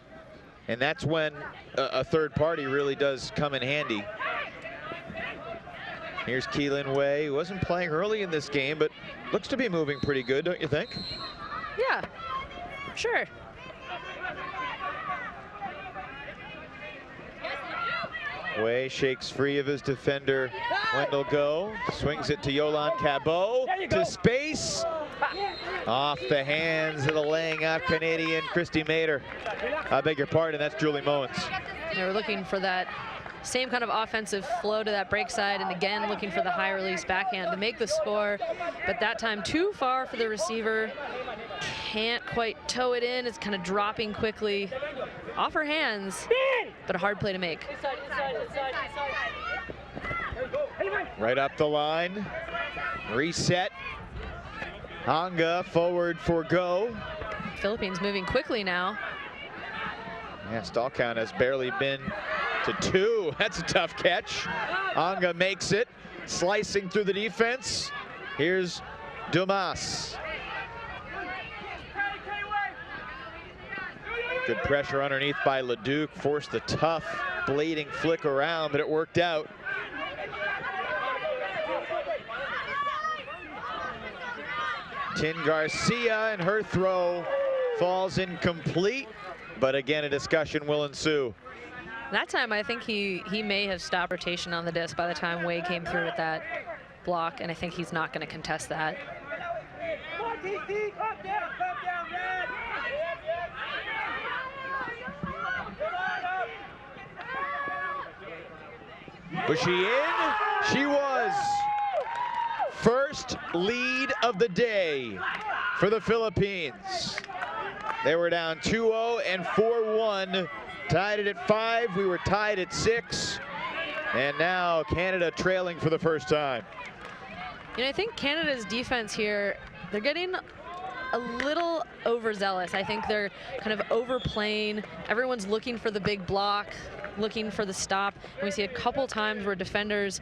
And that's when a third party really does come in handy. Here's Keelan Way, who wasn't playing early in this game, but looks to be moving pretty good, don't you think? Yeah, sure. Way shakes free of his defender, Wendell Go, swings it to Yolan Cabot, to space, off the hands of the laying out Canadian Christy Mater. I beg your pardon, that's Julie Mowens. They were looking for that same kind of offensive flow to that break side, and again looking for the high release backhand to make the score, but that time too far for the receiver. Can't quite toe it in, it's kind of dropping quickly off her hands, but a hard play to make. Right up the line, reset. Hanga forward for Go. Philippines moving quickly now. Yeah, stall count has barely been to 2. That's a tough catch. Hanga makes it, slicing through the defense. Here's Dumas. Good pressure underneath by Leduc, forced the tough blading flick around, but it worked out. Tin Garcia, and her throw falls incomplete, but again a discussion will ensue. That time I think he may have stopped rotation on the disc by the time Way came through with that block, and I think he's not going to contest that. Was she in? She was. First lead of the day for the Philippines. They were down 2-0 and 4-1, tied it at 5. We were tied at 6, and now Canada trailing for the first time. You know, I think Canada's defense here, they're getting a little overzealous. I think they're kind of overplaying. Everyone's looking for the big block, looking for the stop. And we see a couple times where defenders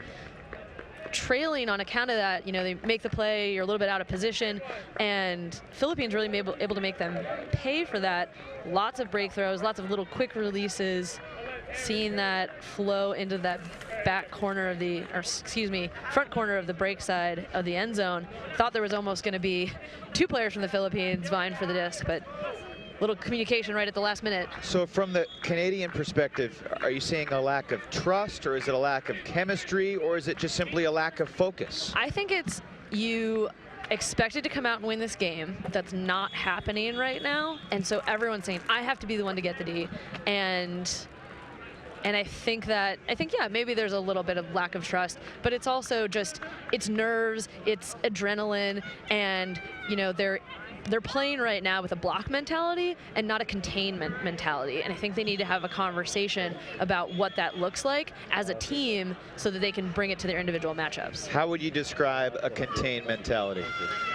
trailing on account of that, you know, they make the play, you're a little bit out of position, and Philippines really able to make them pay for that. Lots of break throws, lots of little quick releases, seeing that flow into that back corner of the, or excuse me, front corner of the break side of the end zone. Thought there was almost going to be 2 players from the Philippines vying for the disc, but little communication right at the last minute. So from the Canadian perspective, are you seeing a lack of trust, or is it a lack of chemistry, or is it just simply a lack of focus? I think it's you expected to come out and win this game. That's not happening right now. And so everyone's saying, I have to be the one to get the D. And I think, yeah, maybe there's a little bit of lack of trust, but it's also just, it's nerves, it's adrenaline, and, you know, they're playing right now with a block mentality and not a containment mentality. And I think they need to have a conversation about what that looks like as a team so that they can bring it to their individual matchups. How would you describe a contained mentality?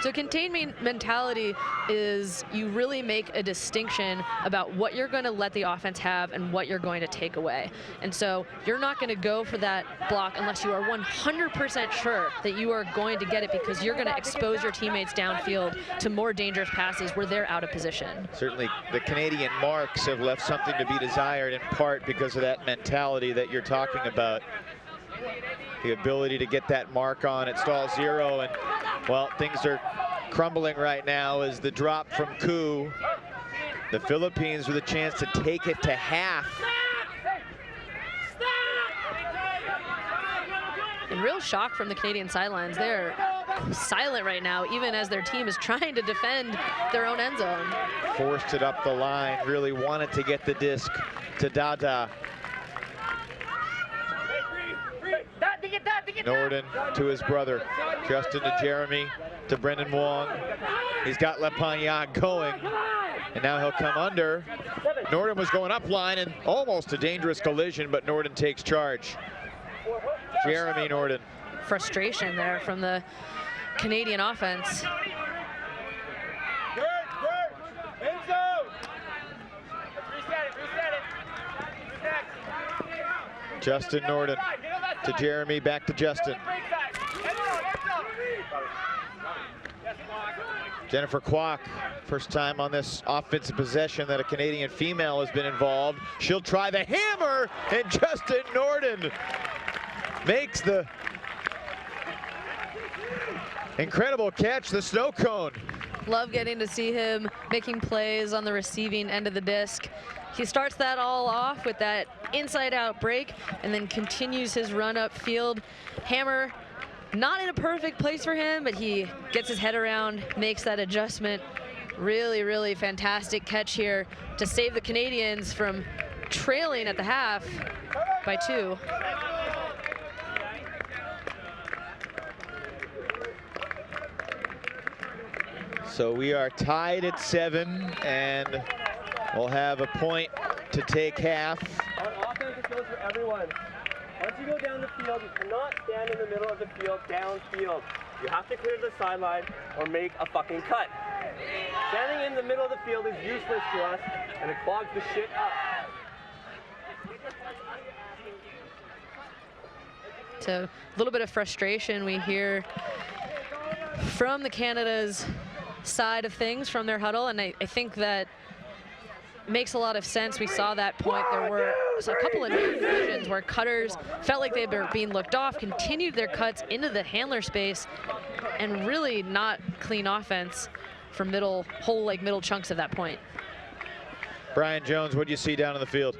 So containment mentality is you really make a distinction about what you're going to let the offense have and what you're going to take away. And so you're not going to go for that block unless you are 100% sure that you are going to get it, because you're going to expose your teammates downfield to more dangerous passes where they're out of position. Certainly the Canadian marks have left something to be desired, in part because of that mentality that you're talking about. The ability to get that mark on at stall 0, and well, things are crumbling right now as the drop from Koo. The Philippines with a chance to take it to half. in real shock from the Canadian sidelines. They're silent right now, even as their team is trying to defend their own end zone. Forced it up the line, really wanted to get the disc to Dada. Norden to his brother, Justin to Jeremy, to Brendan Wong. He's got Lepagnac going, and now he'll come under. Norden was going up line and almost a dangerous collision, but Norden takes charge. Jeremy Norden. Frustration there from the Canadian offense. Justin Norden to Jeremy, back to Justin. Jennifer Kwok, first time on this offensive possession that a Canadian female has been involved. She'll try the hammer, and Justin Norden makes the incredible catch, the snow cone. Love getting to see him making plays on the receiving end of the disc. He starts that all off with that inside-out break and then continues his run upfield. Hammer, not in a perfect place for him, but he gets his head around, makes that adjustment. Really, really fantastic catch here to save the Canadians from trailing at the half by 2. So we are tied at 7, and we'll have a point to take half. On offense, it goes for everyone. Once you go down the field, you cannot stand in the middle of the field downfield. You have to clear the sideline or make a fucking cut. Standing in the middle of the field is useless to us, and it clogs the shit up. So a little bit of frustration we hear from the Canada's side of things, from their huddle, and I think that makes a lot of sense. We saw that point. There were a couple of occasions where cutters felt like they were being looked off, continued their cuts into the handler space, and really not clean offense for middle chunks of that point. Brian Jones, what do you see down in the field?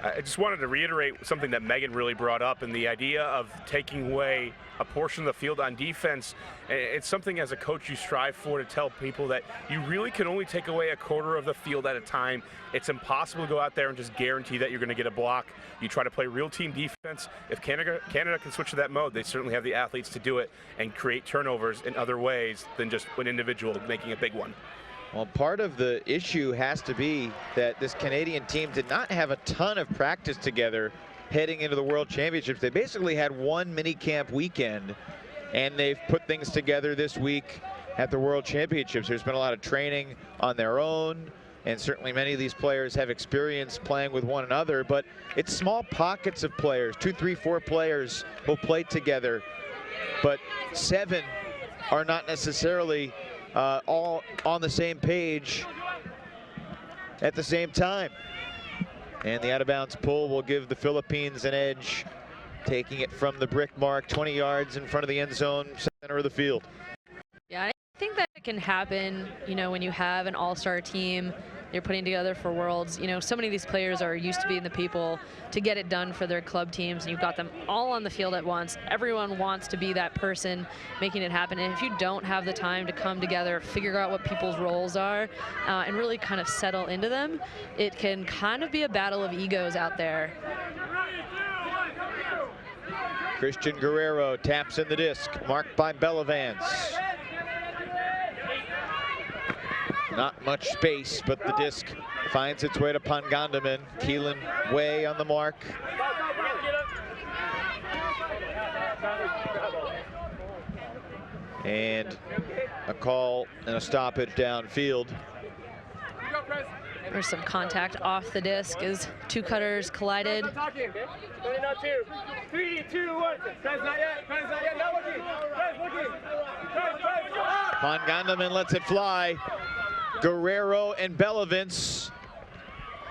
I just wanted to reiterate something that Megan really brought up, and the idea of taking away a portion of the field on defense. It's something as a coach you strive for, to tell people that you really can only take away a quarter of the field at a time. It's impossible to go out there and just guarantee that you're going to get a block. You try to play real team defense. If Canada can switch to that mode, they certainly have the athletes to do it and create turnovers in other ways than just an individual making a big one. Well, part of the issue has to be that this Canadian team did not have a ton of practice together heading into the World Championships. They basically had one mini camp weekend, and they've put things together this week at the World Championships. There's been a lot of training on their own, and certainly many of these players have experience playing with one another, but it's small pockets of players. 2, 3, 4 players will play together, but 7 are not necessarily all on the same page at the same time. And the out-of-bounds pull will give the Philippines an edge, taking it from the brick mark, 20 yards in front of the end zone, center of the field. Yeah, I think that can happen, you know, when you have an all-star team you're putting together for Worlds. You know, so many of these players are used to being the people to get it done for their club teams, and you've got them all on the field at once. Everyone wants to be that person making it happen, and if you don't have the time to come together, figure out what people's roles are, and really kind of settle into them, it can kind of be a battle of egos out there. Christian Guerrero taps in the disc, marked by Bellavance. Not much space, but the disc finds its way to Pangandaman. Keelan way on the mark. And a call and a stoppage downfield. There's some contact off the disc as 2 cutters collided. 3, 2, 1. Pangandaman lets it fly. Guerrero and Bellavance,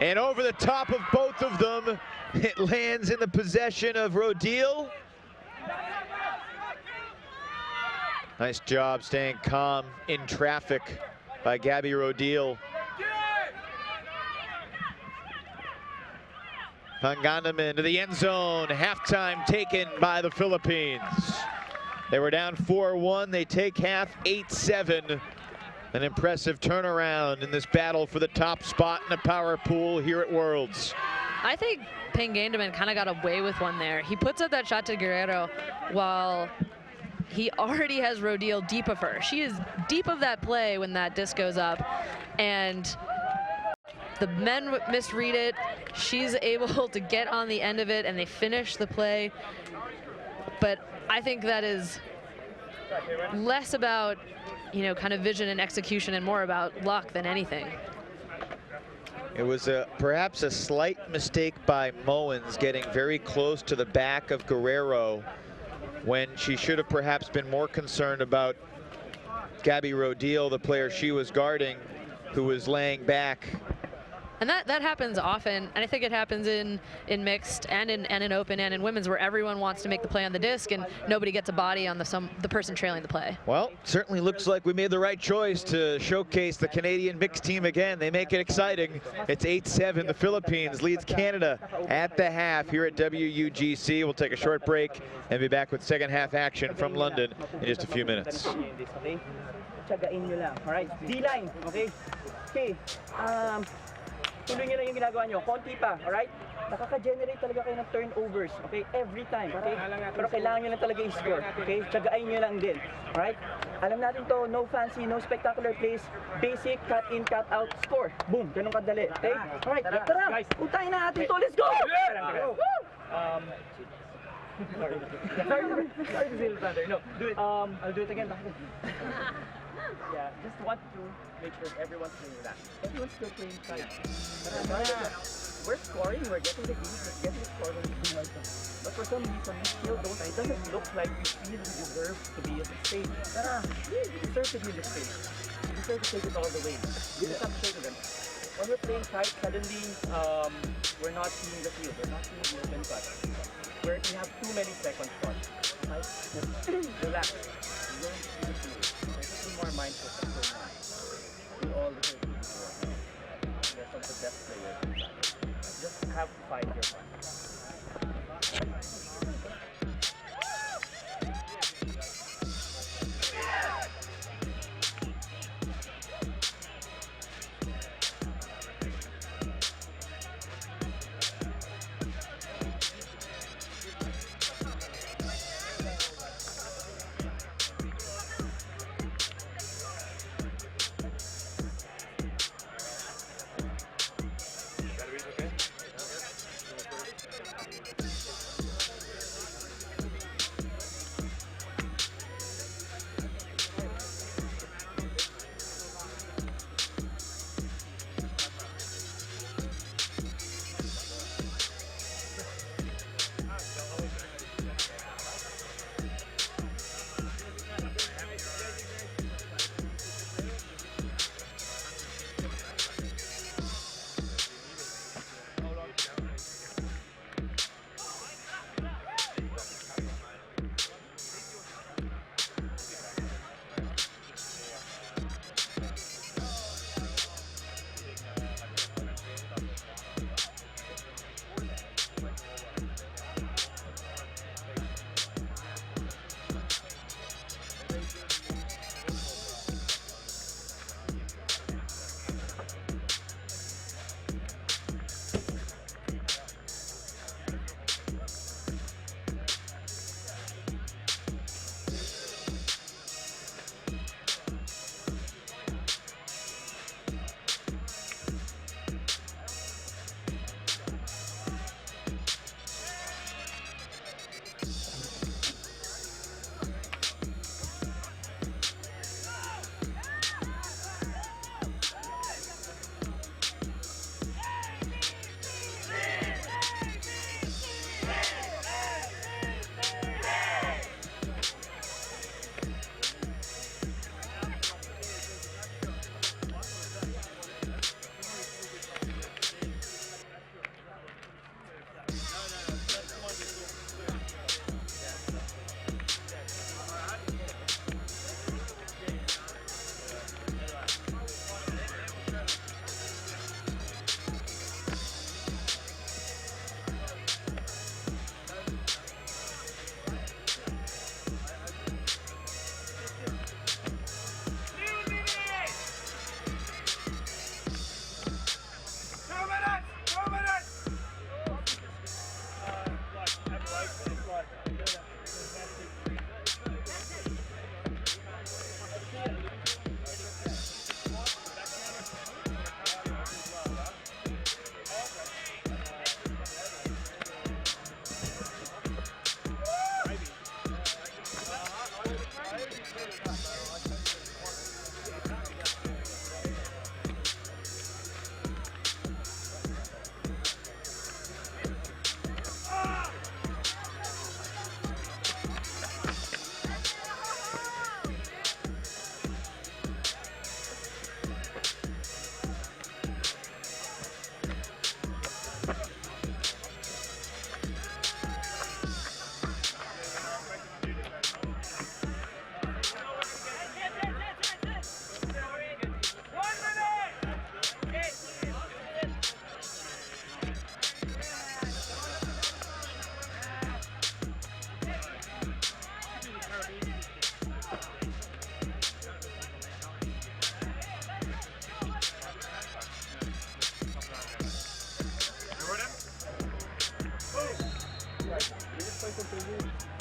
and over the top of both of them, it lands in the possession of Rodil. Nice job staying calm in traffic by Gabby Rodil. Panganiban to the end zone. Halftime taken by the Philippines. They were down 4-1. They take half 8-7. An impressive turnaround in this battle for the top spot in the power pool here at Worlds. I think Panganiban kind of got away with one there. He puts up that shot to Guerrero while he already has Rodil deep of her. She is deep of that play when that disc goes up, and the men misread it. She's able to get on the end of it, and they finish the play. But I think that is less about, you know, kind of vision and execution and more about luck than anything. It was perhaps a slight mistake by Mowens getting very close to the back of Guerrero when she should have perhaps been more concerned about Gabby Rodil, the player she was guarding, who was laying back. And that happens often, and I think it happens in mixed and in open and in women's, where everyone wants to make the play on the disc and nobody gets a body on the person trailing the play. Well, certainly looks like we made the right choice to showcase the Canadian mixed team again. They make it exciting. It's 8-7. The Philippines leads Canada at the half here at WUGC. We'll take a short break and be back with second half action from London in just a few minutes. Tsagain nyo lang. Alright, D-line, okay? Okay, tuloy nyo lang yung ginagawa nyo, konti pa, alright? Nakaka-generate talaga kayo ng turnovers, okay? Every time, okay? Pero kailangan nyo lang talaga i-score, okay? Tsagain nyo lang din, alright? Alam natin to, no fancy, no spectacular plays, basic, cut in, cut out, score. Boom, ganun kadali, okay? Alright, tara, puntahin na natin to, let's go! Sorry to say it, Thunder. No, do it. I'll do it again. Yeah, just want to make sure everyone's playing that. Everyone's still playing fine. We're scoring, we're getting the game, we're getting the score when we do like that. But for some reason, we still don't. It doesn't look like we feel we deserve to be at the stage. We deserve to be in the stage. We deserve to take it all the way. We just have to say to them, when we're playing tight, suddenly we're not seeing the field. We're not seeing the open cut. We have too many seconds left. Right? Just relax. You don't need to be more mindful of what's going on. We all deserve to be sure. We're some of the best players. Just have to fight your fight.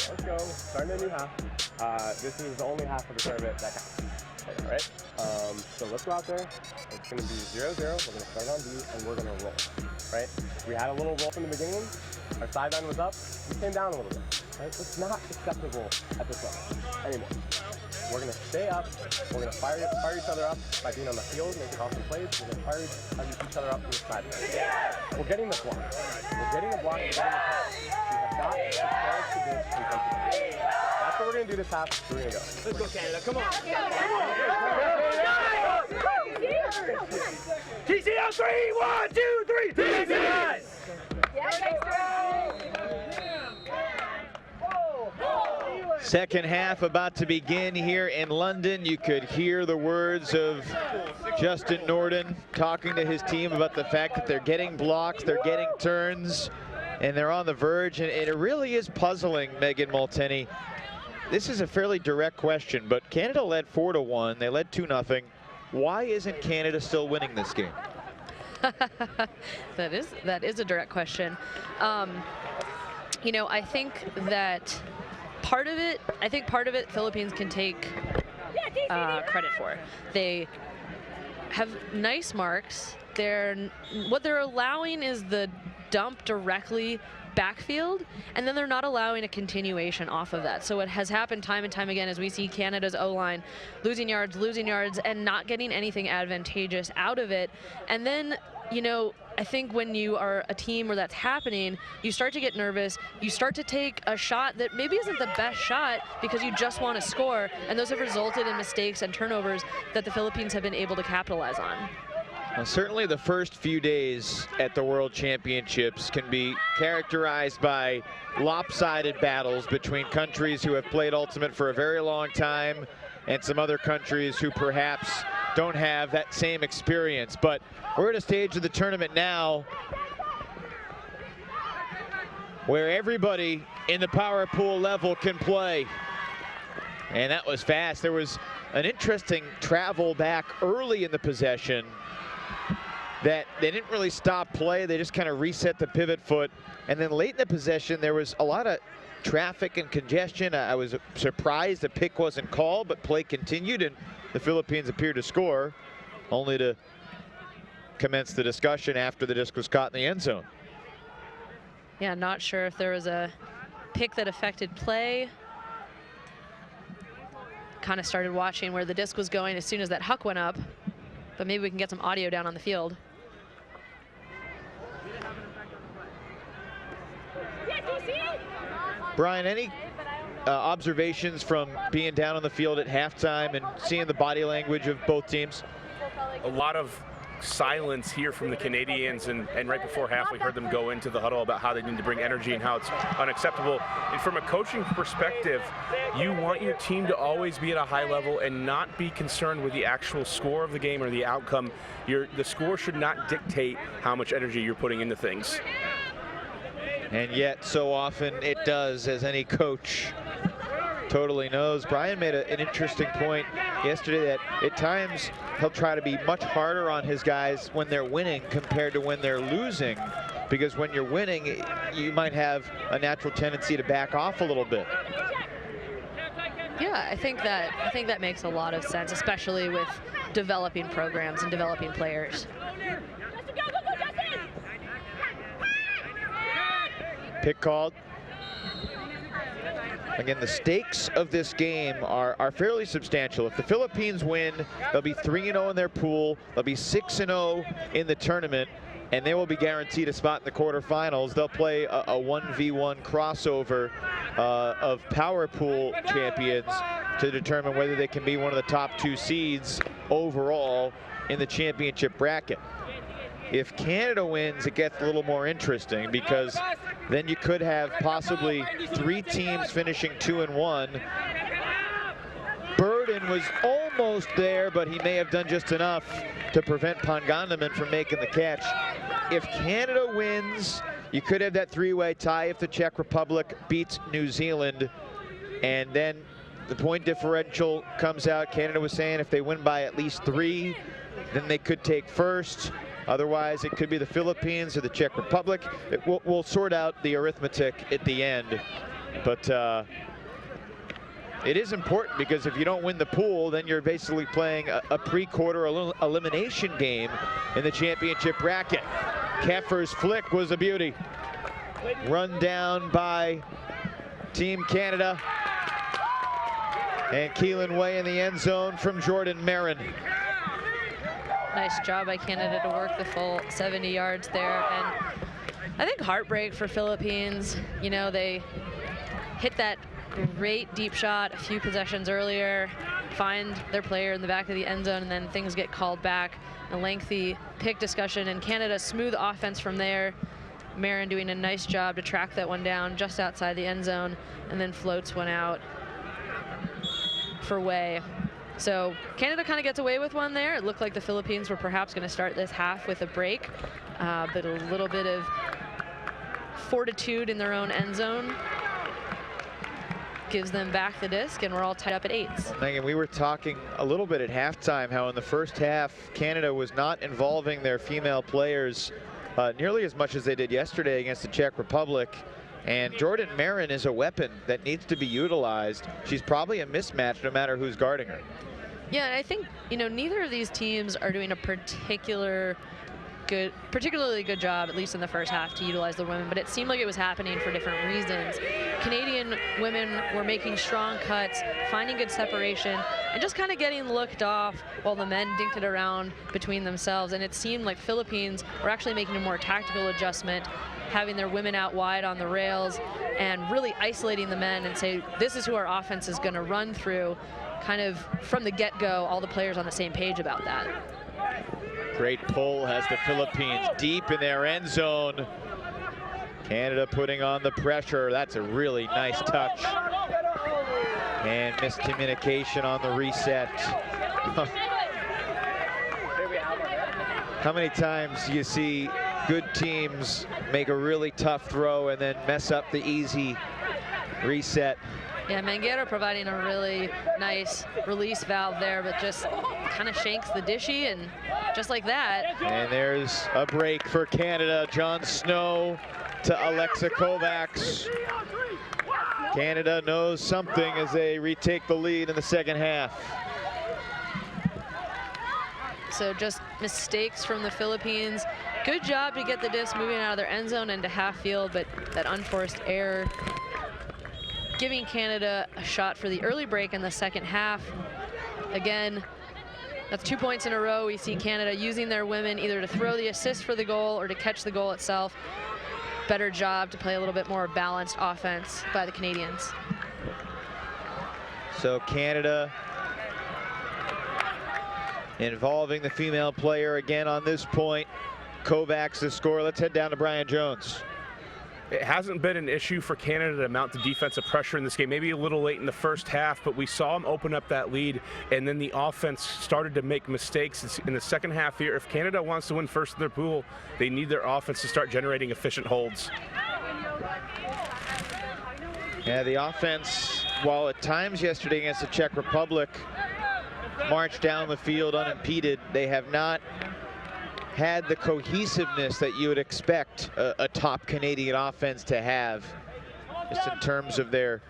Let's go. Starting a new half. This is the only half of the tournament that counts. Right? So let's go out there. It's going to be 0-0. We're going to start on B, and we're going to roll. Right? We had a little roll from the beginning. Our sideline was up. We came down a little bit. Right? It's not acceptable at this level anymore. We're going to stay up. We're going to fire each other up by being on the field, making awesome plays. We're going to fire each other up from the sideline. We're getting the block. We're getting the block. We're getting the pass. We have got to challenge to this and come together. That's what we're going to do this half. We're going to go. Let's go, Canada. Come on. TCL 3, 1, 2, 3. TCL! Second half about to begin here in London. You could hear the words of Justin Norden talking to his team about the fact that they're getting blocks, they're getting turns, and they're on the verge. And it really is puzzling, Megan Multenny. This is a fairly direct question, but Canada led 4-1. They led 2-0. Why isn't Canada still winning this game? That is a direct question. You know, I think part of it Philippines can take credit for. They have nice marks. What they're allowing is the dump directly backfield, and then they're not allowing a continuation off of that. So what has happened time and time again is we see Canada's O-line losing yards, and not getting anything advantageous out of it. And then, you know, I think when you are a team where that's happening, you start to get nervous. You start to take a shot that maybe isn't the best shot because you just want to score, and those have resulted in mistakes and turnovers that the Philippines have been able to capitalize on. Well, certainly the first few days at the World Championships can be characterized by lopsided battles between countries who have played Ultimate for a very long time and some other countries who perhaps don't have that same experience. But we're at a stage of the tournament now where everybody in the power pool level can play. And that was fast. There was an interesting travel back early in the possession that they didn't really stop play. They just kind of reset the pivot foot. And then late in the possession, there was a lot of traffic and congestion. I was surprised the pick wasn't called, but play continued, and the Philippines appeared to score, only to commence the discussion after the disc was caught in the end zone. Yeah, not sure if there was a pick that affected play. Kind of started watching where the disc was going as soon as that huck went up, but maybe we can get some audio down on the field. Brian, any observations from being down on the field at halftime and seeing the body language of both teams? A lot of silence here from the Canadians, and right before half we heard them go into the huddle about how they need to bring energy and how it's unacceptable. And from a coaching perspective, you want your team to always be at a high level and not be concerned with the actual score of the game or the outcome. The score should not dictate how much energy you're putting into things. And yet so often it does, as any coach totally knows. Brian made an interesting point yesterday that at times he'll try to be much harder on his guys when they're winning compared to when they're losing, because when you're winning, you might have a natural tendency to back off a little bit. Yeah, I think that makes a lot of sense, especially with developing programs and developing players. Pick called. Again, the stakes of this game are fairly substantial. If the Philippines win, they'll be 3-0 in their pool. They'll be 6-0 in the tournament, and they will be guaranteed a spot in the quarterfinals. They'll play a 1v1 crossover of power pool champions to determine whether they can be one of the top 2 seeds overall in the championship bracket. If Canada wins, it gets a little more interesting, because then you could have possibly 3 teams finishing 2-1. Burden was almost there, but he may have done just enough to prevent Pangandaman from making the catch. If Canada wins, you could have that 3-way tie if the Czech Republic beats New Zealand, and then the point differential comes out. Canada was saying if they win by at least 3, then they could take first. Otherwise, it could be the Philippines or the Czech Republic. We'll sort out the arithmetic at the end. But it is important because if you don't win the pool, then you're basically playing a pre-quarter elimination game in the championship bracket. Keffer's flick was a beauty. Run down by Team Canada. And Keelan Way in the end zone from Jordan Marin. Nice job by Canada to work the full 70 yards there. And I think heartbreak for Philippines. You know, they hit that great deep shot a few possessions earlier, find their player in the back of the end zone, and then things get called back. A lengthy pick discussion, and Canada smooth offense from there. Marin doing a nice job to track that one down just outside the end zone, and then floats one out for Way. So Canada kind of gets away with one there. It looked like the Philippines were perhaps going to start this half with a break, but a little bit of fortitude in their own end zone gives them back the disc, and we're all tied up at 8. Well, Megan, we were talking a little bit at halftime how in the first half Canada was not involving their female players nearly as much as they did yesterday against the Czech Republic. And Jordan Marin is a weapon that needs to be utilized. She's probably a mismatch no matter who's guarding her. Yeah, and I think, you know, neither of these teams are doing a particularly good job, at least in the first half, to utilize the women, but it seemed like it was happening for different reasons. Canadian women were making strong cuts, finding good separation, and just kind of getting looked off while the men dinked it around between themselves. And it seemed like Philippines were actually making a more tactical adjustment, having their women out wide on the rails and really isolating the men and say, this is who our offense is going to run through. Kind of from the get-go, all the players on the same page about that. Great pull has the Philippines deep in their end zone. Canada putting on the pressure. That's a really nice touch. And miscommunication on the reset. How many times do you see good teams make a really tough throw and then mess up the easy reset? Yeah, Manguero providing a really nice release valve there, but just kind of shanks the dishy, and just like that. And there's a break for Canada. John Snow to Alexa Kovacs. Canada knows something as they retake the lead in the second half. So just mistakes from the Philippines. Good job to get the disc moving out of their end zone into half field, but that unforced error giving Canada a shot for the early break in the second half. Again, that's 2 points in a row. We see Canada using their women either to throw the assist for the goal or to catch the goal itself. Better job to play a little bit more balanced offense by the Canadians. So Canada involving the female player again on this point. Kovacs the score. Let's head down to Brian Jones. It hasn't been an issue for Canada to mount the defensive pressure in this game, maybe a little late in the first half, but we saw them open up that lead, and then the offense started to make mistakes in the second half here. If Canada wants to win first in their pool, they need their offense to start generating efficient holds. Yeah, the offense, while at times yesterday against the Czech Republic marched down the field unimpeded, they have not had the cohesiveness that you would expect a top Canadian offense to have, just in terms of their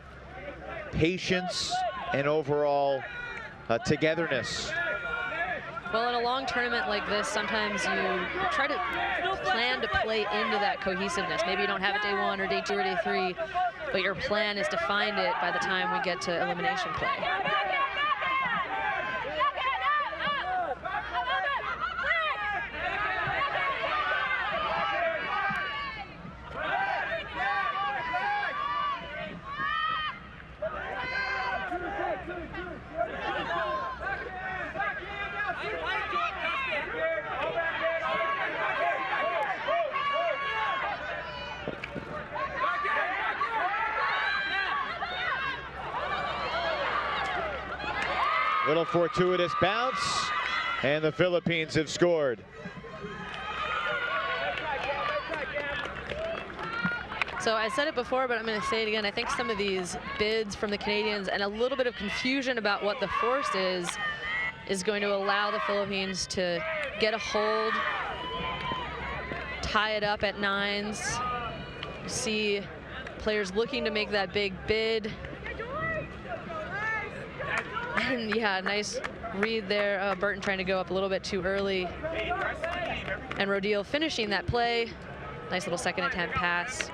patience and overall togetherness. Well, in a long tournament like this, sometimes you try to plan to play into that cohesiveness. Maybe you don't have it day 1 or day 2 or day 3, but your plan is to find it by the time we get to elimination play. Little fortuitous bounce, and the Philippines have scored. So I said it before, but I'm going to say it again. I think some of these bids from the Canadians and a little bit of confusion about what the force is going to allow the Philippines to get a hold, tie it up at 9s. See players looking to make that big bid. And yeah, nice read there. Burton trying to go up a little bit too early. And Rodil finishing that play. Nice little second attempt pass.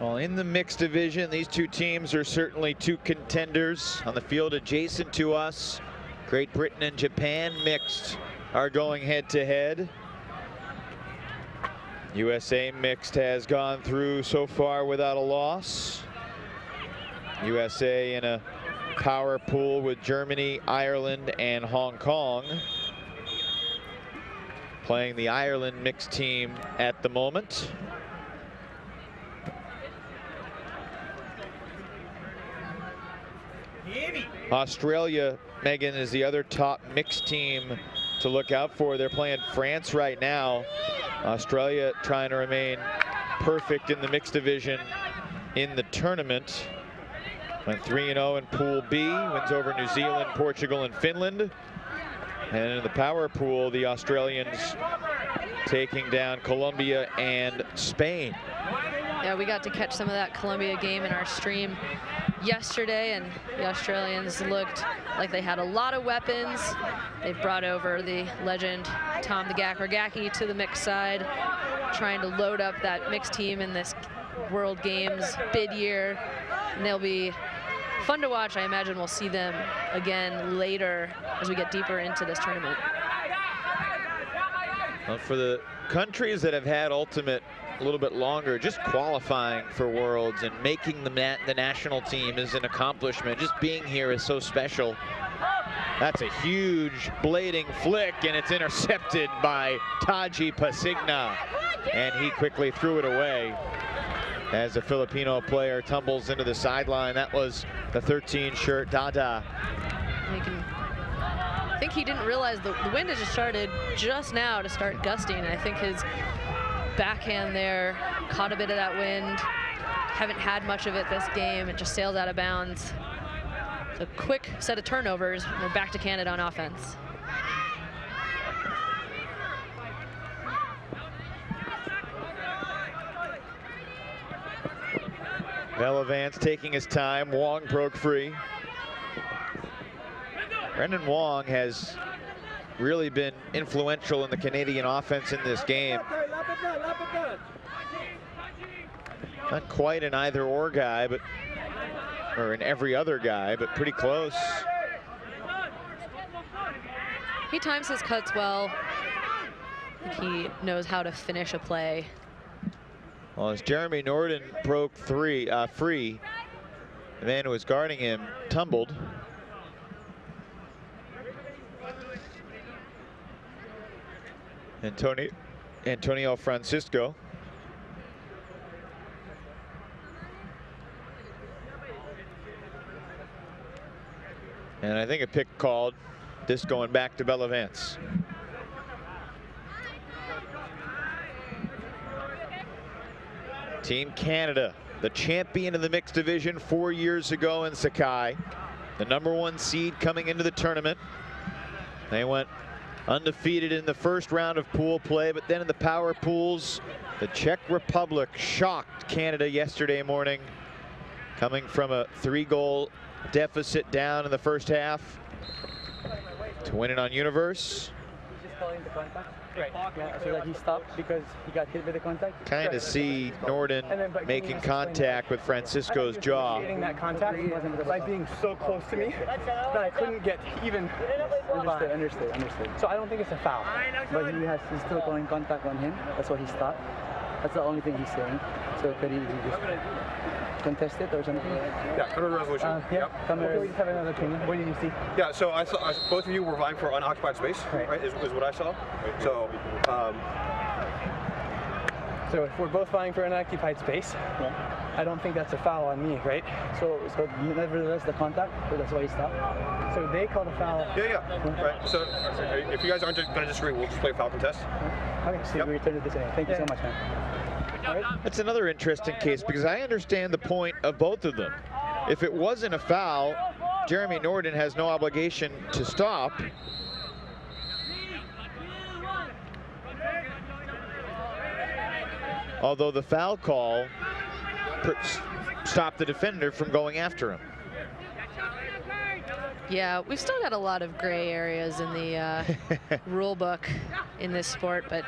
Well, in the mixed division, these two teams are certainly two contenders. On the field adjacent to us, Great Britain and Japan mixed are going head-to-head. USA mixed has gone through so far without a loss. USA in a power pool with Germany, Ireland, and Hong Kong. Playing the Ireland mixed team at the moment. Australia, Megan, is the other top mixed team to look out for. They're playing France right now. Australia trying to remain perfect in the mixed division in the tournament. Went 3-0 in Pool B, wins over New Zealand, Portugal, and Finland. And in the power pool, the Australians taking down Colombia and Spain. Yeah, we got to catch some of that Colombia game in our stream yesterday, and the Australians looked like they had a lot of weapons. They've brought over the legend Tom the Gak Ragaki to the mixed side, trying to load up that mixed team in this World Games bid year. And they'll be fun to watch. I imagine we'll see them again later as we get deeper into this tournament. Well, for the countries that have had Ultimate a little bit longer, just qualifying for Worlds and making the national team is an accomplishment. Just being here is so special. That's a huge blading flick, and it's intercepted by Taji Pasigna, and he quickly threw it away as a Filipino player tumbles into the sideline. That was the 13 shirt, Dada. I think he didn't realize the wind had just started just now to start gusting. I think his backhand there caught a bit of that wind. Haven't had much of it this game. It just sailed out of bounds. It's a quick set of turnovers. We're back to Canada on offense. Vance taking his time. Wong broke free. Brendan Wong has really been influential in the Canadian offense in this game. Not quite an either-or guy, but or an every other guy, but pretty close. He times his cuts well. He knows how to finish a play. Well, as Jeremy Norden broke free, the man who was guarding him tumbled. Antonio Francisco. And I think a pick called, this going back to Vance. Team Canada, the champion of the mixed division 4 years ago in Sakai, the #1 seed coming into the tournament. They went undefeated in the first round of pool play, but then in the power pools, the Czech Republic shocked Canada yesterday morning, coming from a 3-goal deficit down in the first half to win it on Universe. He's just calling the contact. Right. Yeah, so that he stopped because he got hit with the contact. Kind of see Norden making contact with Francisco's jaw. Getting that contact by being so close to me that I couldn't get even. Understood. So I don't think it's a foul, but he's still calling contact on him. That's why he stopped. That's the only thing he's saying. So could he just contest it or something? Yeah, come to the resolution. Okay, we have another opinion. What did you see? Yeah, so I saw both of you were vying for unoccupied space, right? Is what I saw. So, so if we're both vying for unoccupied space, I don't think that's a foul on me, right? So nevertheless, the contact, so that's why he stopped. So they called a foul. Yeah. Right. So if you guys aren't going to disagree, we'll just play foul contest. Okay, so we return it this way. Thank you so much, man. That's another interesting case because I understand the point of both of them. If it wasn't a foul, Jeremy Norden has no obligation to stop. although the foul call stopped the defender from going after him. Yeah, we've still got a lot of gray areas in the rule book in this sport, but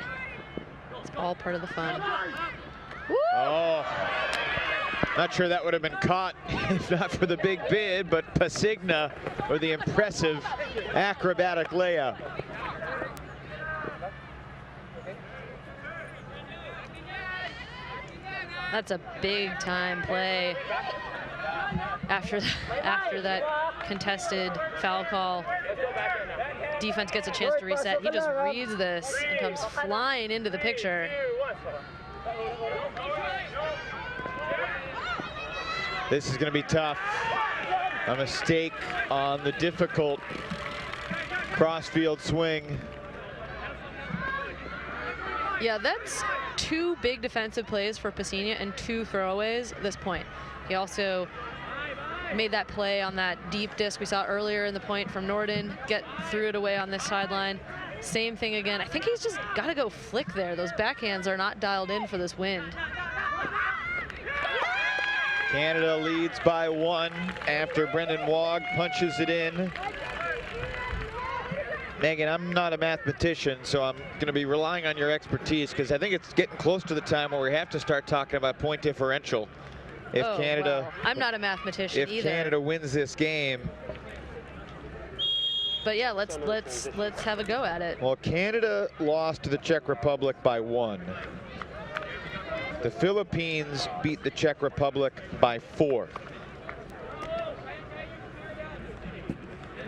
it's all part of the fun. Woo! Oh, not sure that would have been caught if not for the big bid, but Pasigna with the impressive acrobatic layup. That's a big time play. After that contested foul call, defense gets a chance to reset. He just reads this and comes flying into the picture. This is going to be tough. A mistake on the difficult cross-field swing. Yeah, that's 2 big defensive plays for Pasigna and 2 throwaways at this point. He also made that play on that deep disc we saw earlier in the point from Norden, threw it away on this sideline. Same thing again. I think he's just got to go flick there. Those backhands are not dialed in for this wind. Canada leads by 1 after Brendan Wog punches it in. Megan, I'm not a mathematician, so I'm going to be relying on your expertise because I think it's getting close to the time where we have to start talking about point differential. If Canada, well, I'm not a mathematician either. If Canada wins this game. But yeah, let's have a go at it. Well, Canada lost to the Czech Republic by 1. The Philippines beat the Czech Republic by 4.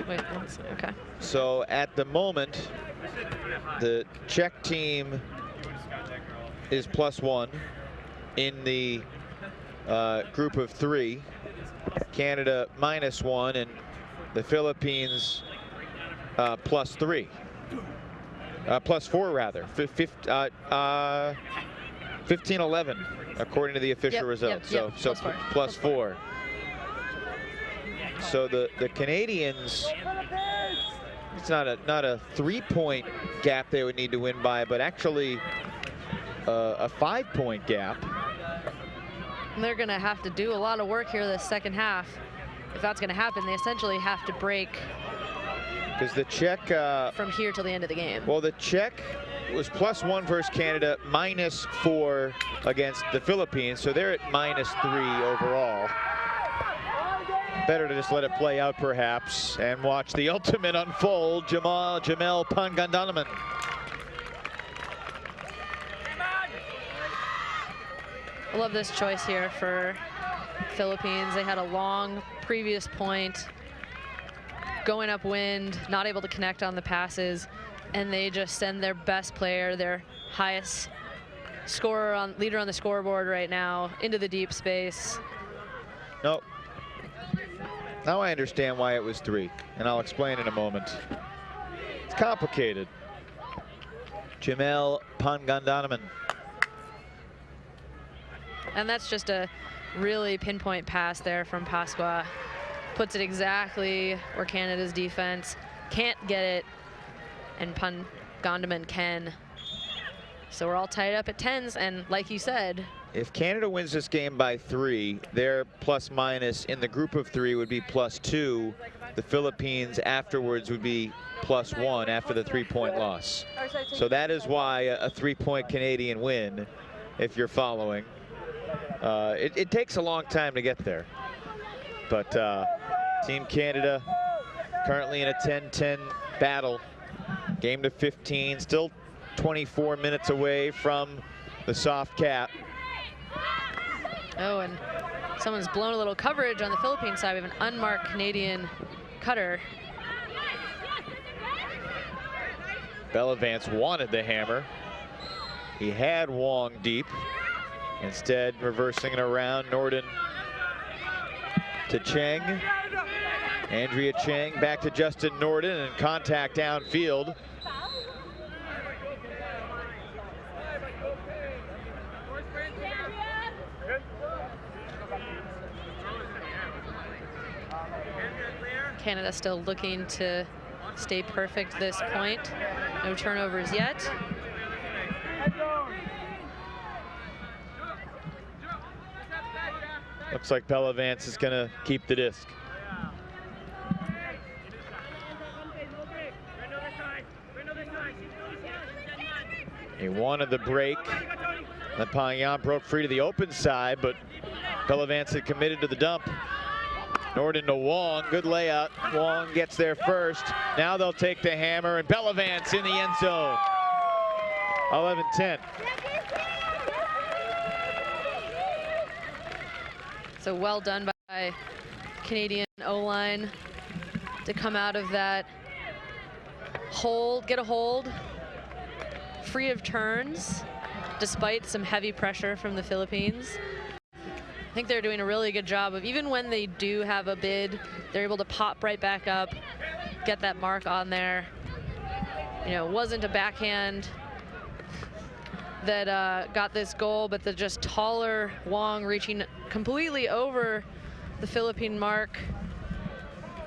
Wait, okay. So at the moment, the Czech team is +1 in the group of 3. Canada -1, and the Philippines +3. +4 rather. 15-11 according to the official results. So +4. So the Canadians, it's not a 3-point gap they would need to win by, but actually a 5-point gap. And they're going to have to do a lot of work here this second half. If that's going to happen, they essentially have to break because the Czech from here till the end of the game. Well, the Czech was +1 versus Canada, -4 against the Philippines, so they're at -3 overall. Better to just let it play out perhaps and watch the ultimate unfold. Jamel Pangandaman. I love this choice here for Philippines. They had a long previous point, going upwind, not able to connect on the passes, and they just send their best player, their highest leader on the scoreboard right now, into the deep space. No. Now I understand why it was 3, and I'll explain in a moment. It's complicated. Jamel Pangandaman. And that's just a really pinpoint pass there from Pasqua. Puts it exactly where Canada's defense can't get it, and Pangandaman can. So we're all tied up at 10s, and like you said, if Canada wins this game by 3, their ± in the group of 3 would be +2. The Philippines afterwards would be +1 after the 3-point loss. So that is why a 3-point Canadian win, if you're following. It takes a long time to get there. But Team Canada currently in a 10-10 battle. Game to 15, still 24 minutes away from the soft cap. Oh, and someone's blown a little coverage on the Philippine side. We have an unmarked Canadian cutter. Bellavance wanted the hammer. He had Wong deep. Instead, reversing it around, Norden to Cheng. Andrea Cheng back to Justin Norden, and contact downfield. Canada still looking to stay perfect this point. No turnovers yet. Looks like Bellavance is going to keep the disc. He wanted the break. Lepagnan broke free to the open side, but Bellavance had committed to the dump. Norden to Wong, good layout. Wong gets there first. Now they'll take the hammer, and Bellavance in the end zone. 11-10. So well done by Canadian O-line to come out of that hold, get a hold, free of turns, despite some heavy pressure from the Philippines. I think they're doing a really good job of, even when they do have a bid, they're able to pop right back up, get that mark on there. You know, it wasn't a backhand that got this goal, but the just taller Wong reaching completely over the Philippine mark.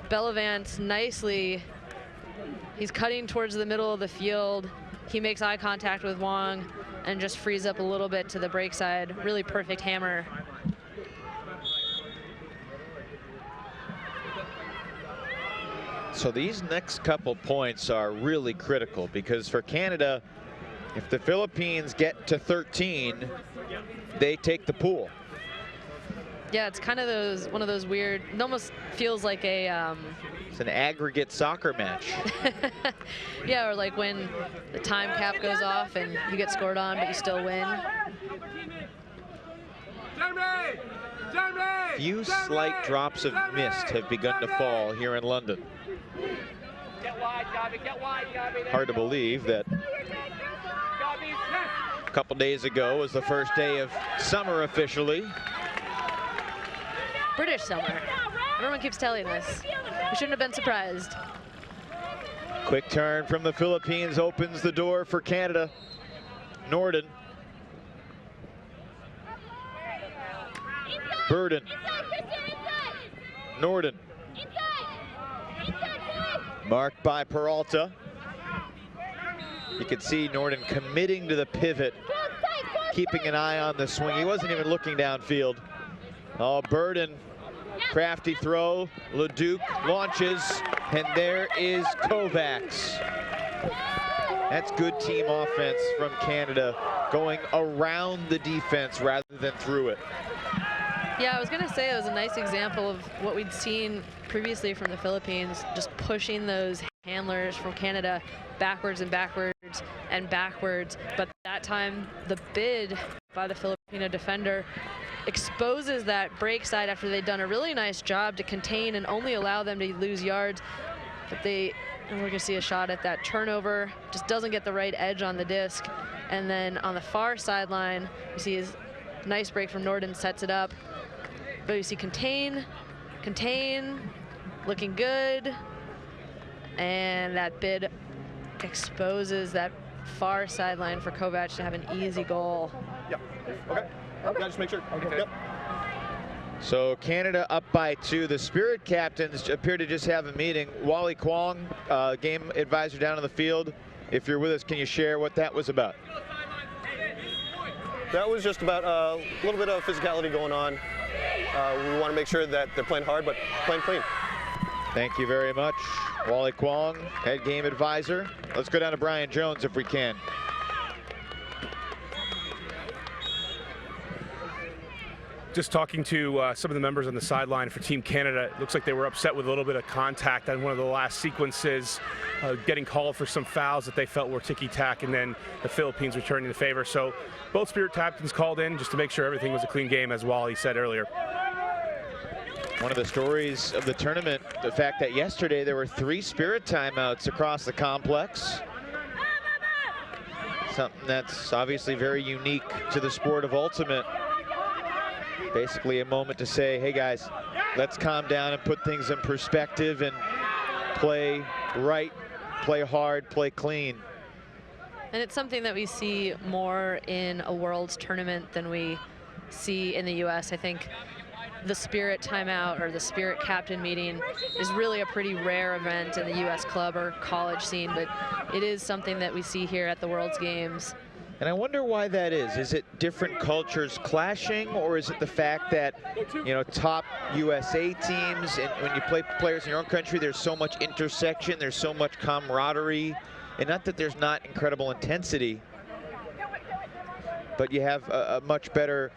Bellavance nicely, he's cutting towards the middle of the field. He makes eye contact with Wong and just frees up a little bit to the break side. Really perfect hammer. So these next couple points are really critical, because for Canada, if the Philippines get to 13, they take the pool. Yeah, it's kind of one of those weird, it almost feels like a it's an aggregate soccer match. yeah, or like when the time cap goes off and you get scored on but you still win. Few slight drops of mist have begun to fall here in London. Hard to believe that a couple days ago was the first day of summer officially. British summer. Everyone keeps telling us. We shouldn't have been surprised. Quick turn from the Philippines opens the door for Canada. Norden. Burden. Norden. Marked by Peralta. You could see Norden committing to the pivot, keeping an eye on the swing. He wasn't even looking downfield. Oh, Burden, crafty throw. Leduc launches, and there is Kovacs. That's good team offense from Canada, going around the defense rather than through it. Yeah, I was gonna say it was a nice example of what we'd seen previously from the Philippines, just pushing those handlers from Canada backwards and backwards and backwards. But that time, the bid by the Filipino defender exposes that break side after they'd done a really nice job to contain and only allow them to lose yards. But and we're gonna see a shot at that turnover, just doesn't get the right edge on the disc. And then on the far sideline, you see his nice break from Norden, sets it up. But you see contain, looking good. And that bid exposes that far sideline for Kovac to have an easy goal. Yeah, okay. Yeah, just make sure. Okay. Yep. So Canada up by 2. The Spirit captains appear to just have a meeting. Wally Kwong, game advisor down on the field. If you're with us, can you share what that was about? That was just about a little bit of physicality going on. We want to make sure that they're playing hard, but playing clean. Thank you very much. Wally Kwong, head game advisor. Let's go down to Brian Jones if we can. Just talking to some of the members on the sideline for Team Canada, it looks like they were upset with a little bit of contact on one of the last sequences, getting called for some fouls that they felt were ticky-tack, and then the Philippines returning the favor. So both Spirit captains called in just to make sure everything was a clean game, as Wally said earlier. One of the stories of the tournament, the fact that yesterday there were 3 Spirit timeouts across the complex. Something that's obviously very unique to the sport of ultimate. Basically a moment to say, hey guys, let's calm down and put things in perspective and play right, play hard, play clean. And it's something that we see more in a Worlds tournament than we see in the US. I think the Spirit timeout or the Spirit captain meeting is really a pretty rare event in the US club or college scene, but it is something that we see here at the Worlds Games. And I wonder why that is. Is it different cultures clashing, or is it the fact that, you know, top USA teams, and when you play players in your own country, there's so much intersection, there's so much camaraderie, and not that there's not incredible intensity, but you have a much better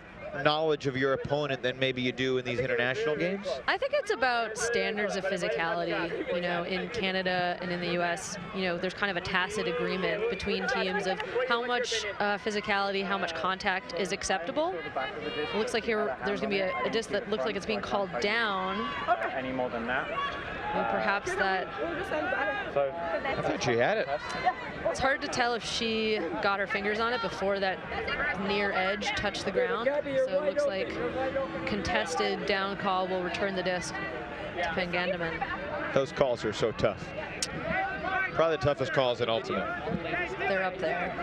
knowledge of your opponent than maybe you do in these international games? I think it's about standards of physicality. You know, in Canada and in the US, you know, there's kind of a tacit agreement between teams of how much physicality, how much contact is acceptable. It looks like here there's going to be a disc that looks like it's being called down. Any more than that? And perhaps that... So, I thought she had it. It's hard to tell if she got her fingers on it before that near edge touched the ground. So it looks like contested down call will return the disc to Pangandaman. Those calls are so tough. Probably the toughest calls in Ultimate. They're up there.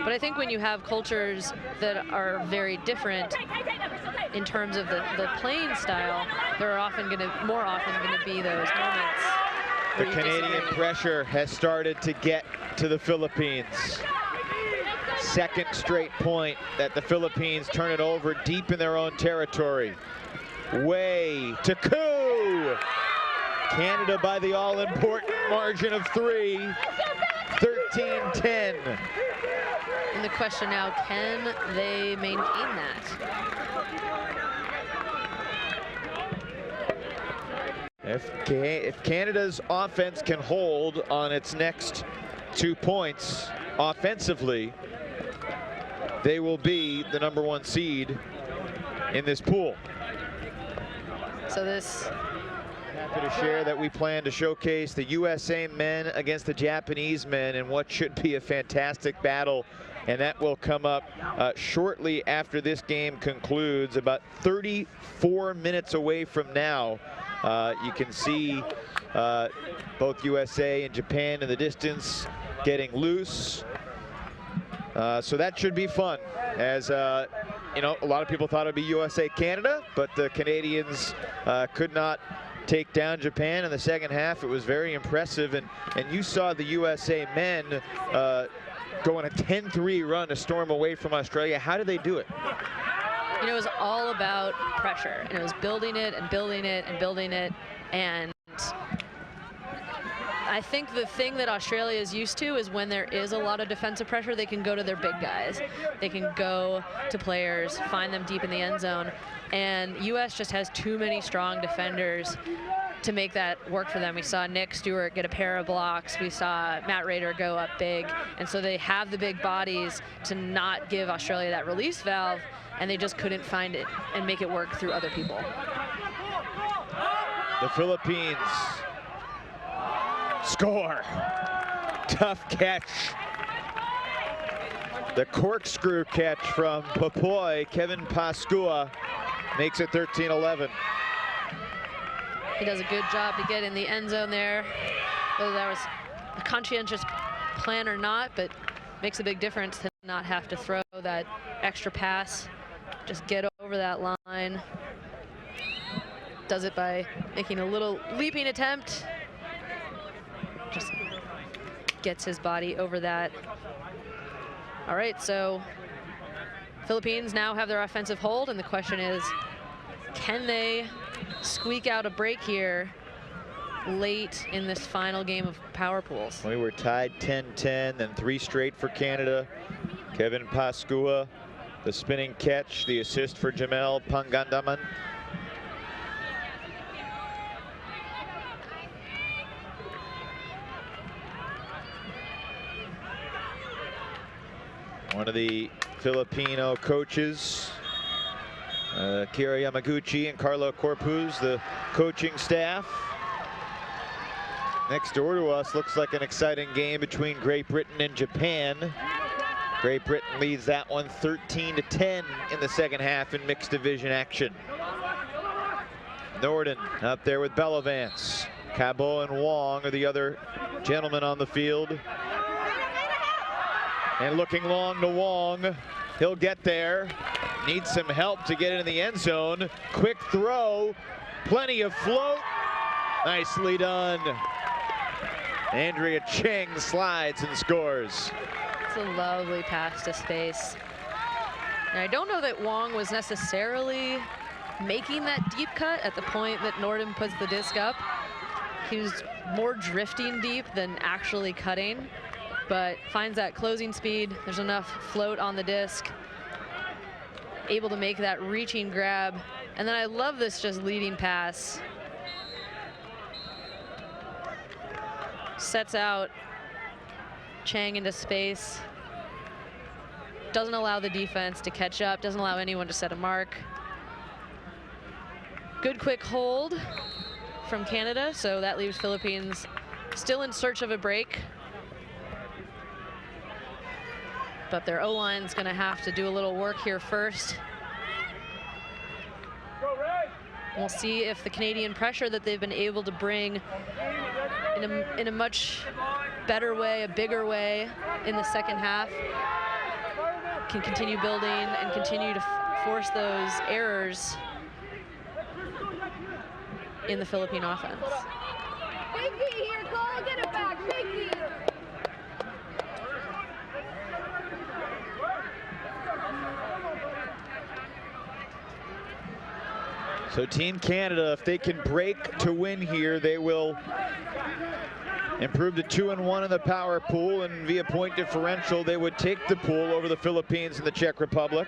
But I think when you have cultures that are very different in terms of the playing style, there are more often going to be those moments. The Canadian pressure has started to get to the Philippines. Second straight point that the Philippines turn it over deep in their own territory. Way to coup! Canada by the all-important margin of 3, 13-10. And the question now, can they maintain that? If Canada's offense can hold on its next 2 points offensively, they will be the #1 seed in this pool. So this... Happy to share that we plan to showcase the USA men against the Japanese men in what should be a fantastic battle, and that will come up shortly after this game concludes, about 34 minutes away from now. You can see both USA and Japan in the distance getting loose. So that should be fun, as you know, a lot of people thought it would be USA-Canada, but the Canadians could not take down Japan in the second half. It was very impressive, and you saw the USA men go on a 10-3 run to storm away from Australia. How did they do it? You know, it was all about pressure, and it was building it and building it and building it. And I think the thing that Australia is used to is when there is a lot of defensive pressure, they can go to their big guys. They can go to players, find them deep in the end zone. And US just has too many strong defenders to make that work for them. We saw Nick Stewart get a pair of blocks. We saw Matt Rader go up big. And so they have the big bodies to not give Australia that release valve, and they just couldn't find it and make it work through other people. The Philippines score. Tough catch. The corkscrew catch from Popoy. Kevin Pascua makes it 13-11. He does a good job to get in the end zone there. Whether that was a conscientious plan or not, but makes a big difference to not have to throw that extra pass. Just get over that line. Does it by making a little leaping attempt. Just gets his body over that. All right, so Philippines now have their offensive hold, and the question is, can they squeak out a break here late in this final game of power pools? We were tied 10-10, then 3 straight for Canada. Kevin Pascua, the spinning catch, the assist for Jamel Pangandaman. One of the Filipino coaches, Kira Yamaguchi and Carlo Corpuz, the coaching staff. Next door to us looks like an exciting game between Great Britain and Japan. Great Britain leads that one 13-10 in the second half in mixed division action. Norden up there with Bellavance. Cabo and Wong are the other gentlemen on the field. And looking long to Wong. He'll get there. Needs some help to get into the end zone. Quick throw. Plenty of float. Nicely done. Andrea Cheng slides and scores. That's a lovely pass to space. And I don't know that Wong was necessarily making that deep cut at the point that Norden puts the disc up. He was more drifting deep than actually cutting, but finds that closing speed. There's enough float on the disc, able to make that reaching grab. And then I love this just leading pass. Sets out Chang into space. Doesn't allow the defense to catch up, doesn't allow anyone to set a mark. Good quick hold from Canada, so that leaves Philippines still in search of a break. But their O-line's gonna have to do a little work here first. We'll see if the Canadian pressure that they've been able to bring in a much better way, a bigger way in the second half, can continue building and continue to force those errors in the Philippine offense. Biggie here, Cole, get it back, Biggie. So Team Canada, if they can break to win here, they will improve to 2-1 in the power pool, and via point differential, they would take the pool over the Philippines and the Czech Republic.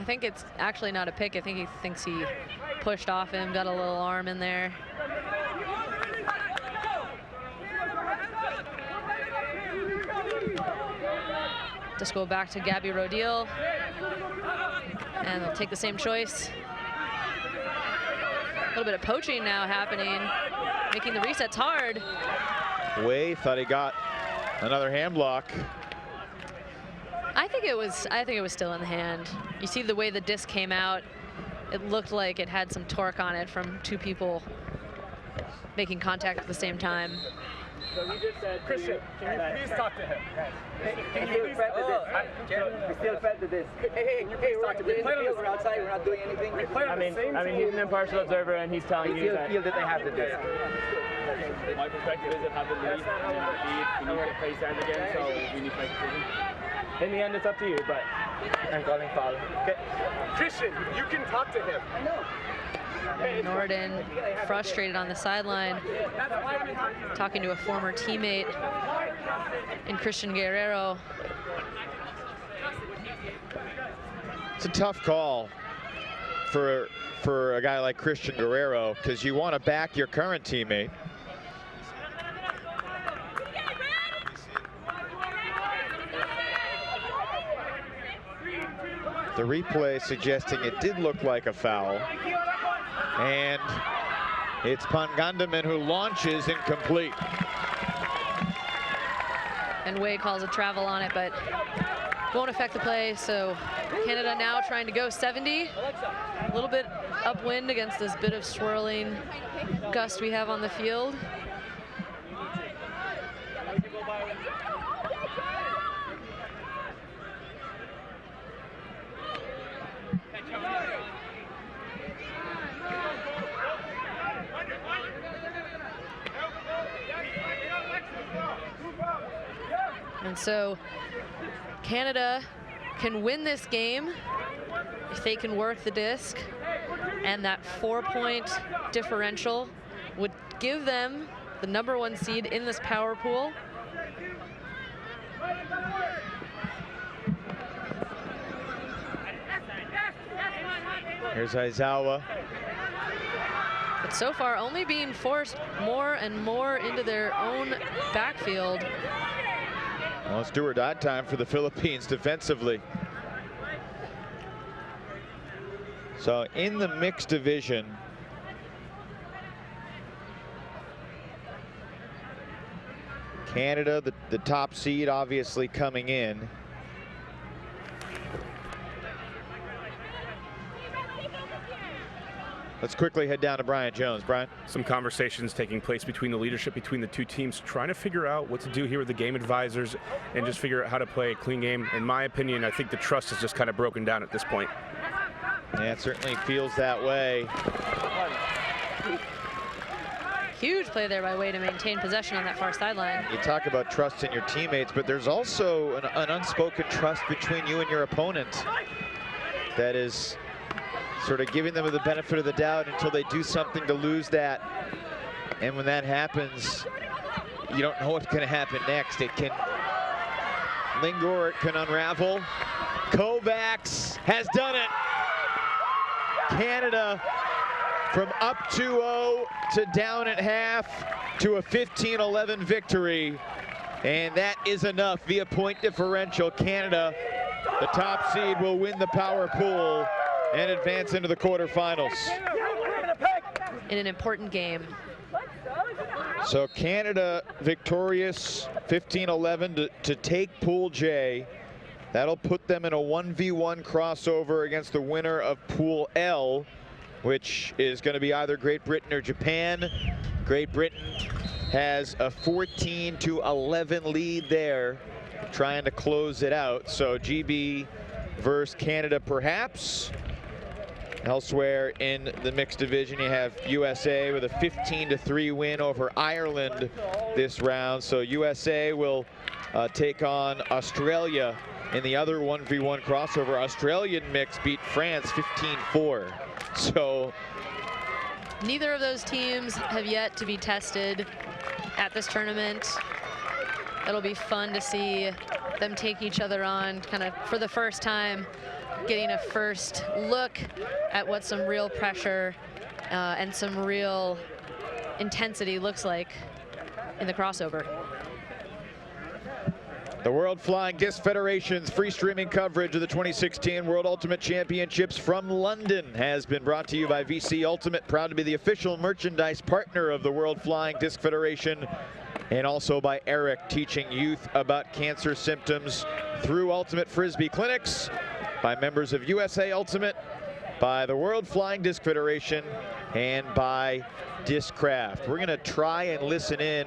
I think it's actually not a pick. I think he thinks he pushed off him, got a little arm in there. Just go back to Gabby Rodil, and they'll take the same choice. A little bit of poaching now happening, making the resets hard. Wei thought he got another hand block. I think it was still in the hand. You see the way the disc came out, it looked like it had some torque on it from two people making contact at the same time. So he just said, Christian, can you please talk to him? Can you please fed the disc? We still fed the disc. Hey, we're in the field, we're outside, we're not doing anything. I mean, he's an impartial observer, and he's telling you that. We feel that they have the disc. My perspective is that have the lead, we need to play stand again, so we need to make a decision. In the end, it's up to you, but I'm calling foul. Okay. Christian, you can talk to him. I know. Norden frustrated on the sideline, talking to a former teammate in Christian Guerrero. It's a tough call for a guy like Christian Guerrero, because you want to back your current teammate. The replay suggesting it did look like a foul. And it's Pangandaman who launches incomplete. And Wei calls a travel on it, but won't affect the play. So Canada now trying to go 70. A little bit upwind against this bit of swirling gust we have on the field. And so Canada can win this game if they can work the disc, and that 4-point differential would give them the #1 seed in this power pool. Here's Aizawa. But so far only being forced more and more into their own backfield. Well, it's do or die time for the Philippines defensively. So in the mixed division, Canada, the top seed, obviously coming in. Let's quickly head down to Brian Jones. Brian? Some conversations taking place between the leadership between the two teams, trying to figure out what to do here with the game advisors and just figure out how to play a clean game. In my opinion, I think the trust is just kind of broken down at this point. Yeah, it certainly feels that way. Huge play there by Way to maintain possession on that far sideline. You talk about trust in your teammates, but there's also an unspoken trust between you and your opponent that is sort of giving them the benefit of the doubt until they do something to lose that. And when that happens, you don't know what's going to happen next. It can linger or it can unravel. Kovacs has done it. Canada from up 2-0 to down at half to a 15-11 victory. And that is enough via point differential. Canada, the top seed, will win the power pool and advance into the quarterfinals. In an important game. So Canada victorious 15-11 to take Pool J. That'll put them in a 1v1 crossover against the winner of Pool L, which is going to be either Great Britain or Japan. Great Britain has a 14-11 lead there, trying to close it out. So GB versus Canada perhaps. Elsewhere in the mixed division, you have USA with a 15-3 win over Ireland this round. So USA will take on Australia in the other 1v1 crossover. Australian mix beat France 15-4. So neither of those teams have yet to be tested at this tournament. It'll be fun to see them take each other on kind of for the first time, getting a first look at what some real pressure and some real intensity looks like in the crossover. The World Flying Disc Federation's free streaming coverage of the 2016 World Ultimate Championships from London has been brought to you by VC Ultimate, proud to be the official merchandise partner of the World Flying Disc Federation, and also by Eric, teaching youth about cancer symptoms through Ultimate Frisbee clinics, by members of USA Ultimate, by the World Flying Disc Federation, and by Discraft. We're going to try and listen in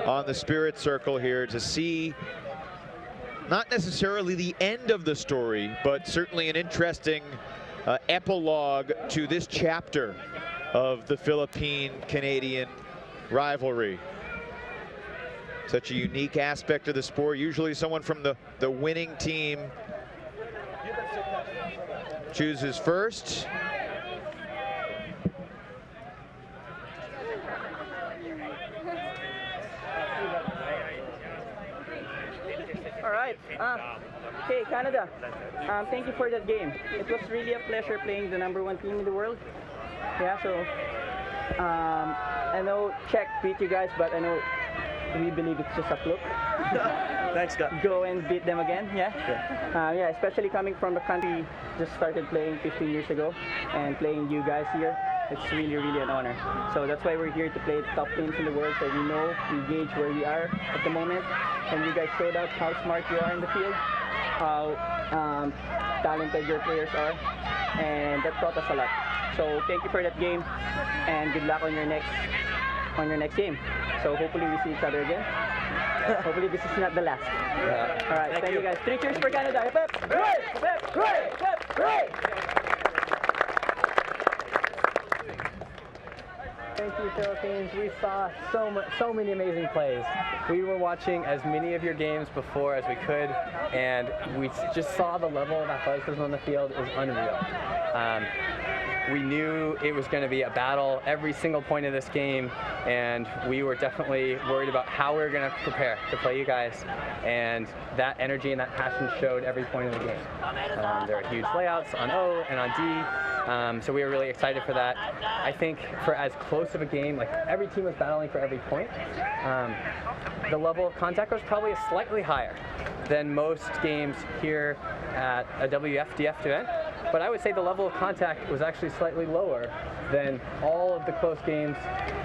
on the Spirit Circle here to see not necessarily the end of the story, but certainly an interesting epilogue to this chapter of the Philippine-Canadian rivalry. Such a unique aspect of the sport. Usually someone from the winning team chooses first. All right. Okay, Canada. Thank you for that game. It was really a pleasure playing the #1 team in the world. Yeah, so I know Czech beat you guys, but I know we believe it's just a fluke. Thanks, Scott. Go and beat them again, yeah? Yeah, especially coming from the country just started playing 15 years ago and playing you guys here. It's really, really an honor. So that's why we're here to play the top teams in the world, so we know, we gauge where we are at the moment. And you guys showed out how smart you are in the field, how talented your players are, and that taught us a lot. So thank you for that game, and good luck on your next game. So hopefully we see each other again. Hopefully this is not the last. All right, thank you guys. 3 cheers for Canada. Hip hip! Hooray! Hip hip! Hooray! Hip hip! Hooray! Thank you, Philippines. We saw so many amazing plays. We were watching as many of your games before as we could, and we just saw the level of athleticism on the field is unreal. We knew it was going to be a battle every single point of this game, and we were definitely worried about how we were going to prepare to play you guys, and that energy and that passion showed every point of the game. There were huge layouts on O and on D, so we were really excited for that. I think for as close of a game, like every team was battling for every point, the level of contact was probably slightly higher than most games here at a WFDF event. But I would say the level of contact was actually slightly lower than all of the close games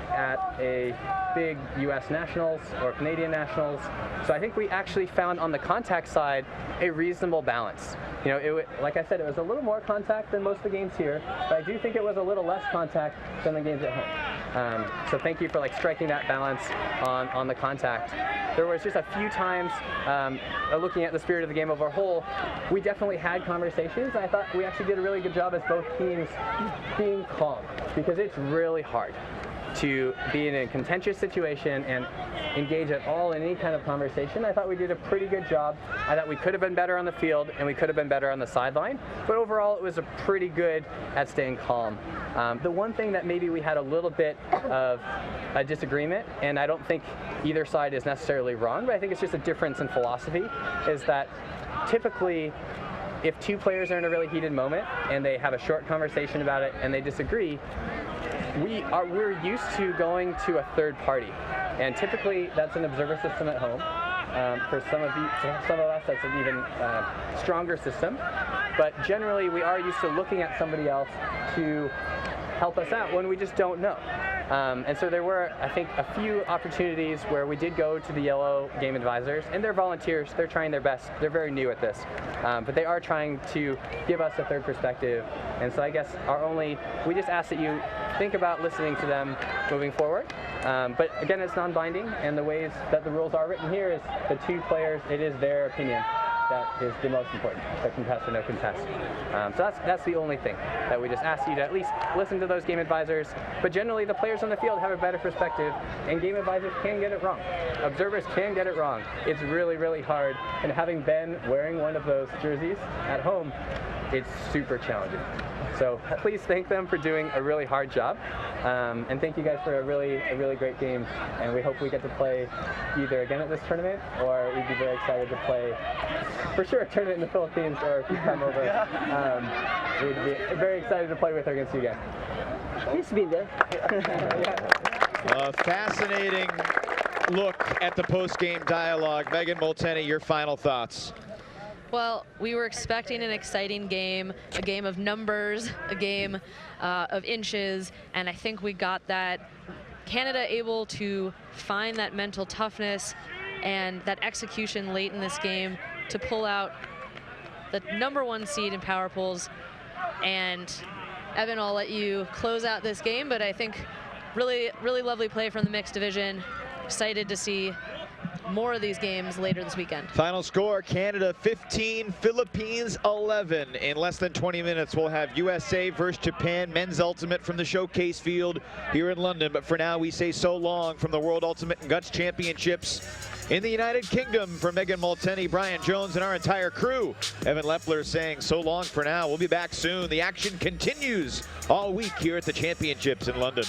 at a big U.S. Nationals or Canadian Nationals. So I think we actually found on the contact side a reasonable balance. You know, like I said, it was a little more contact than most of the games here, but I do think it was a little less contact than the games at home. So thank you for like striking that balance on the contact. There was just a few times, looking at the spirit of the game overall, we definitely had conversations. I thought we actually did a really good job as both teams being calm, because it's really hard to be in a contentious situation and engage at all in any kind of conversation. I thought we did a pretty good job. I thought we could have been better on the field and we could have been better on the sideline, but overall it was a pretty good at staying calm. The one thing that maybe we had a little bit of a disagreement, and I don't think either side is necessarily wrong, but I think it's just a difference in philosophy, is that typically if two players are in a really heated moment and they have a short conversation about it and they disagree, we're used to going to a third party, and typically that's an observer system at home. For some of us, that's an even stronger system. But generally, we are used to looking at somebody else to help us out when we just don't know. And so there were, I think, a few opportunities where we did go to the yellow game advisors, and they're volunteers. They're trying their best. They're very new at this, but they are trying to give us a third perspective. And so I guess we just ask that you think about listening to them moving forward. But again, it's non-binding, and the ways that the rules are written here is the two players, it is their opinion that is the most important, the contest or no contest. So that's the only thing that we just ask you to at least listen to those game advisors. But generally, the players on the field have a better perspective, and game advisors can get it wrong. Observers can get it wrong. It's really, really hard. And having been wearing one of those jerseys at home, it's super challenging. So please thank them for doing a really hard job, and thank you guys for a really great game. And we hope we get to play either again at this tournament, or we'd be very excited to play for sure a tournament in the Philippines, or if you come over. We'd be very excited to play with against you guys. He's been there. A fascinating look at the post-game dialogue. Megan Molteni, your final thoughts. Well, we were expecting an exciting game, a game of numbers, a game of inches, and I think we got that. Canada able to find that mental toughness and that execution late in this game to pull out the #1 seed in power pools. And Evan, I'll let you close out this game, but I think really lovely play from the mixed division. Excited to see more of these games later this weekend. Final score, Canada 15, Philippines 11. In less than 20 minutes, we'll have USA versus Japan, men's ultimate from the showcase field here in London. But for now, we say so long from the World Ultimate and Guts Championships in the United Kingdom. For Megan Molteni, Brian Jones, and our entire crew, Evan Lepler saying so long for now. We'll be back soon. The action continues all week here at the Championships in London.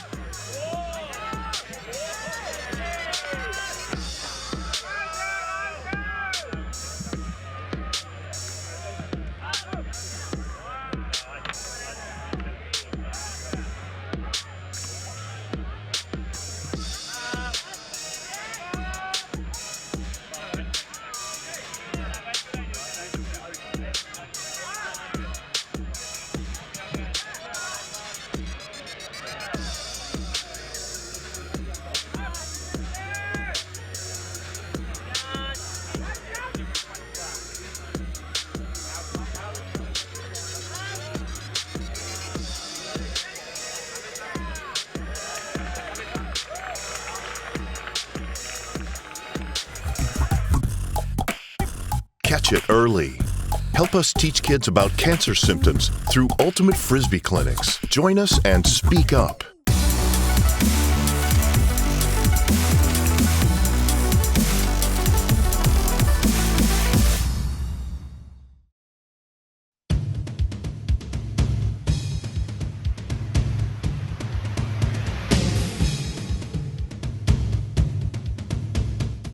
Catch it early. Help us teach kids about cancer symptoms through Ultimate Frisbee clinics. Join us and speak up.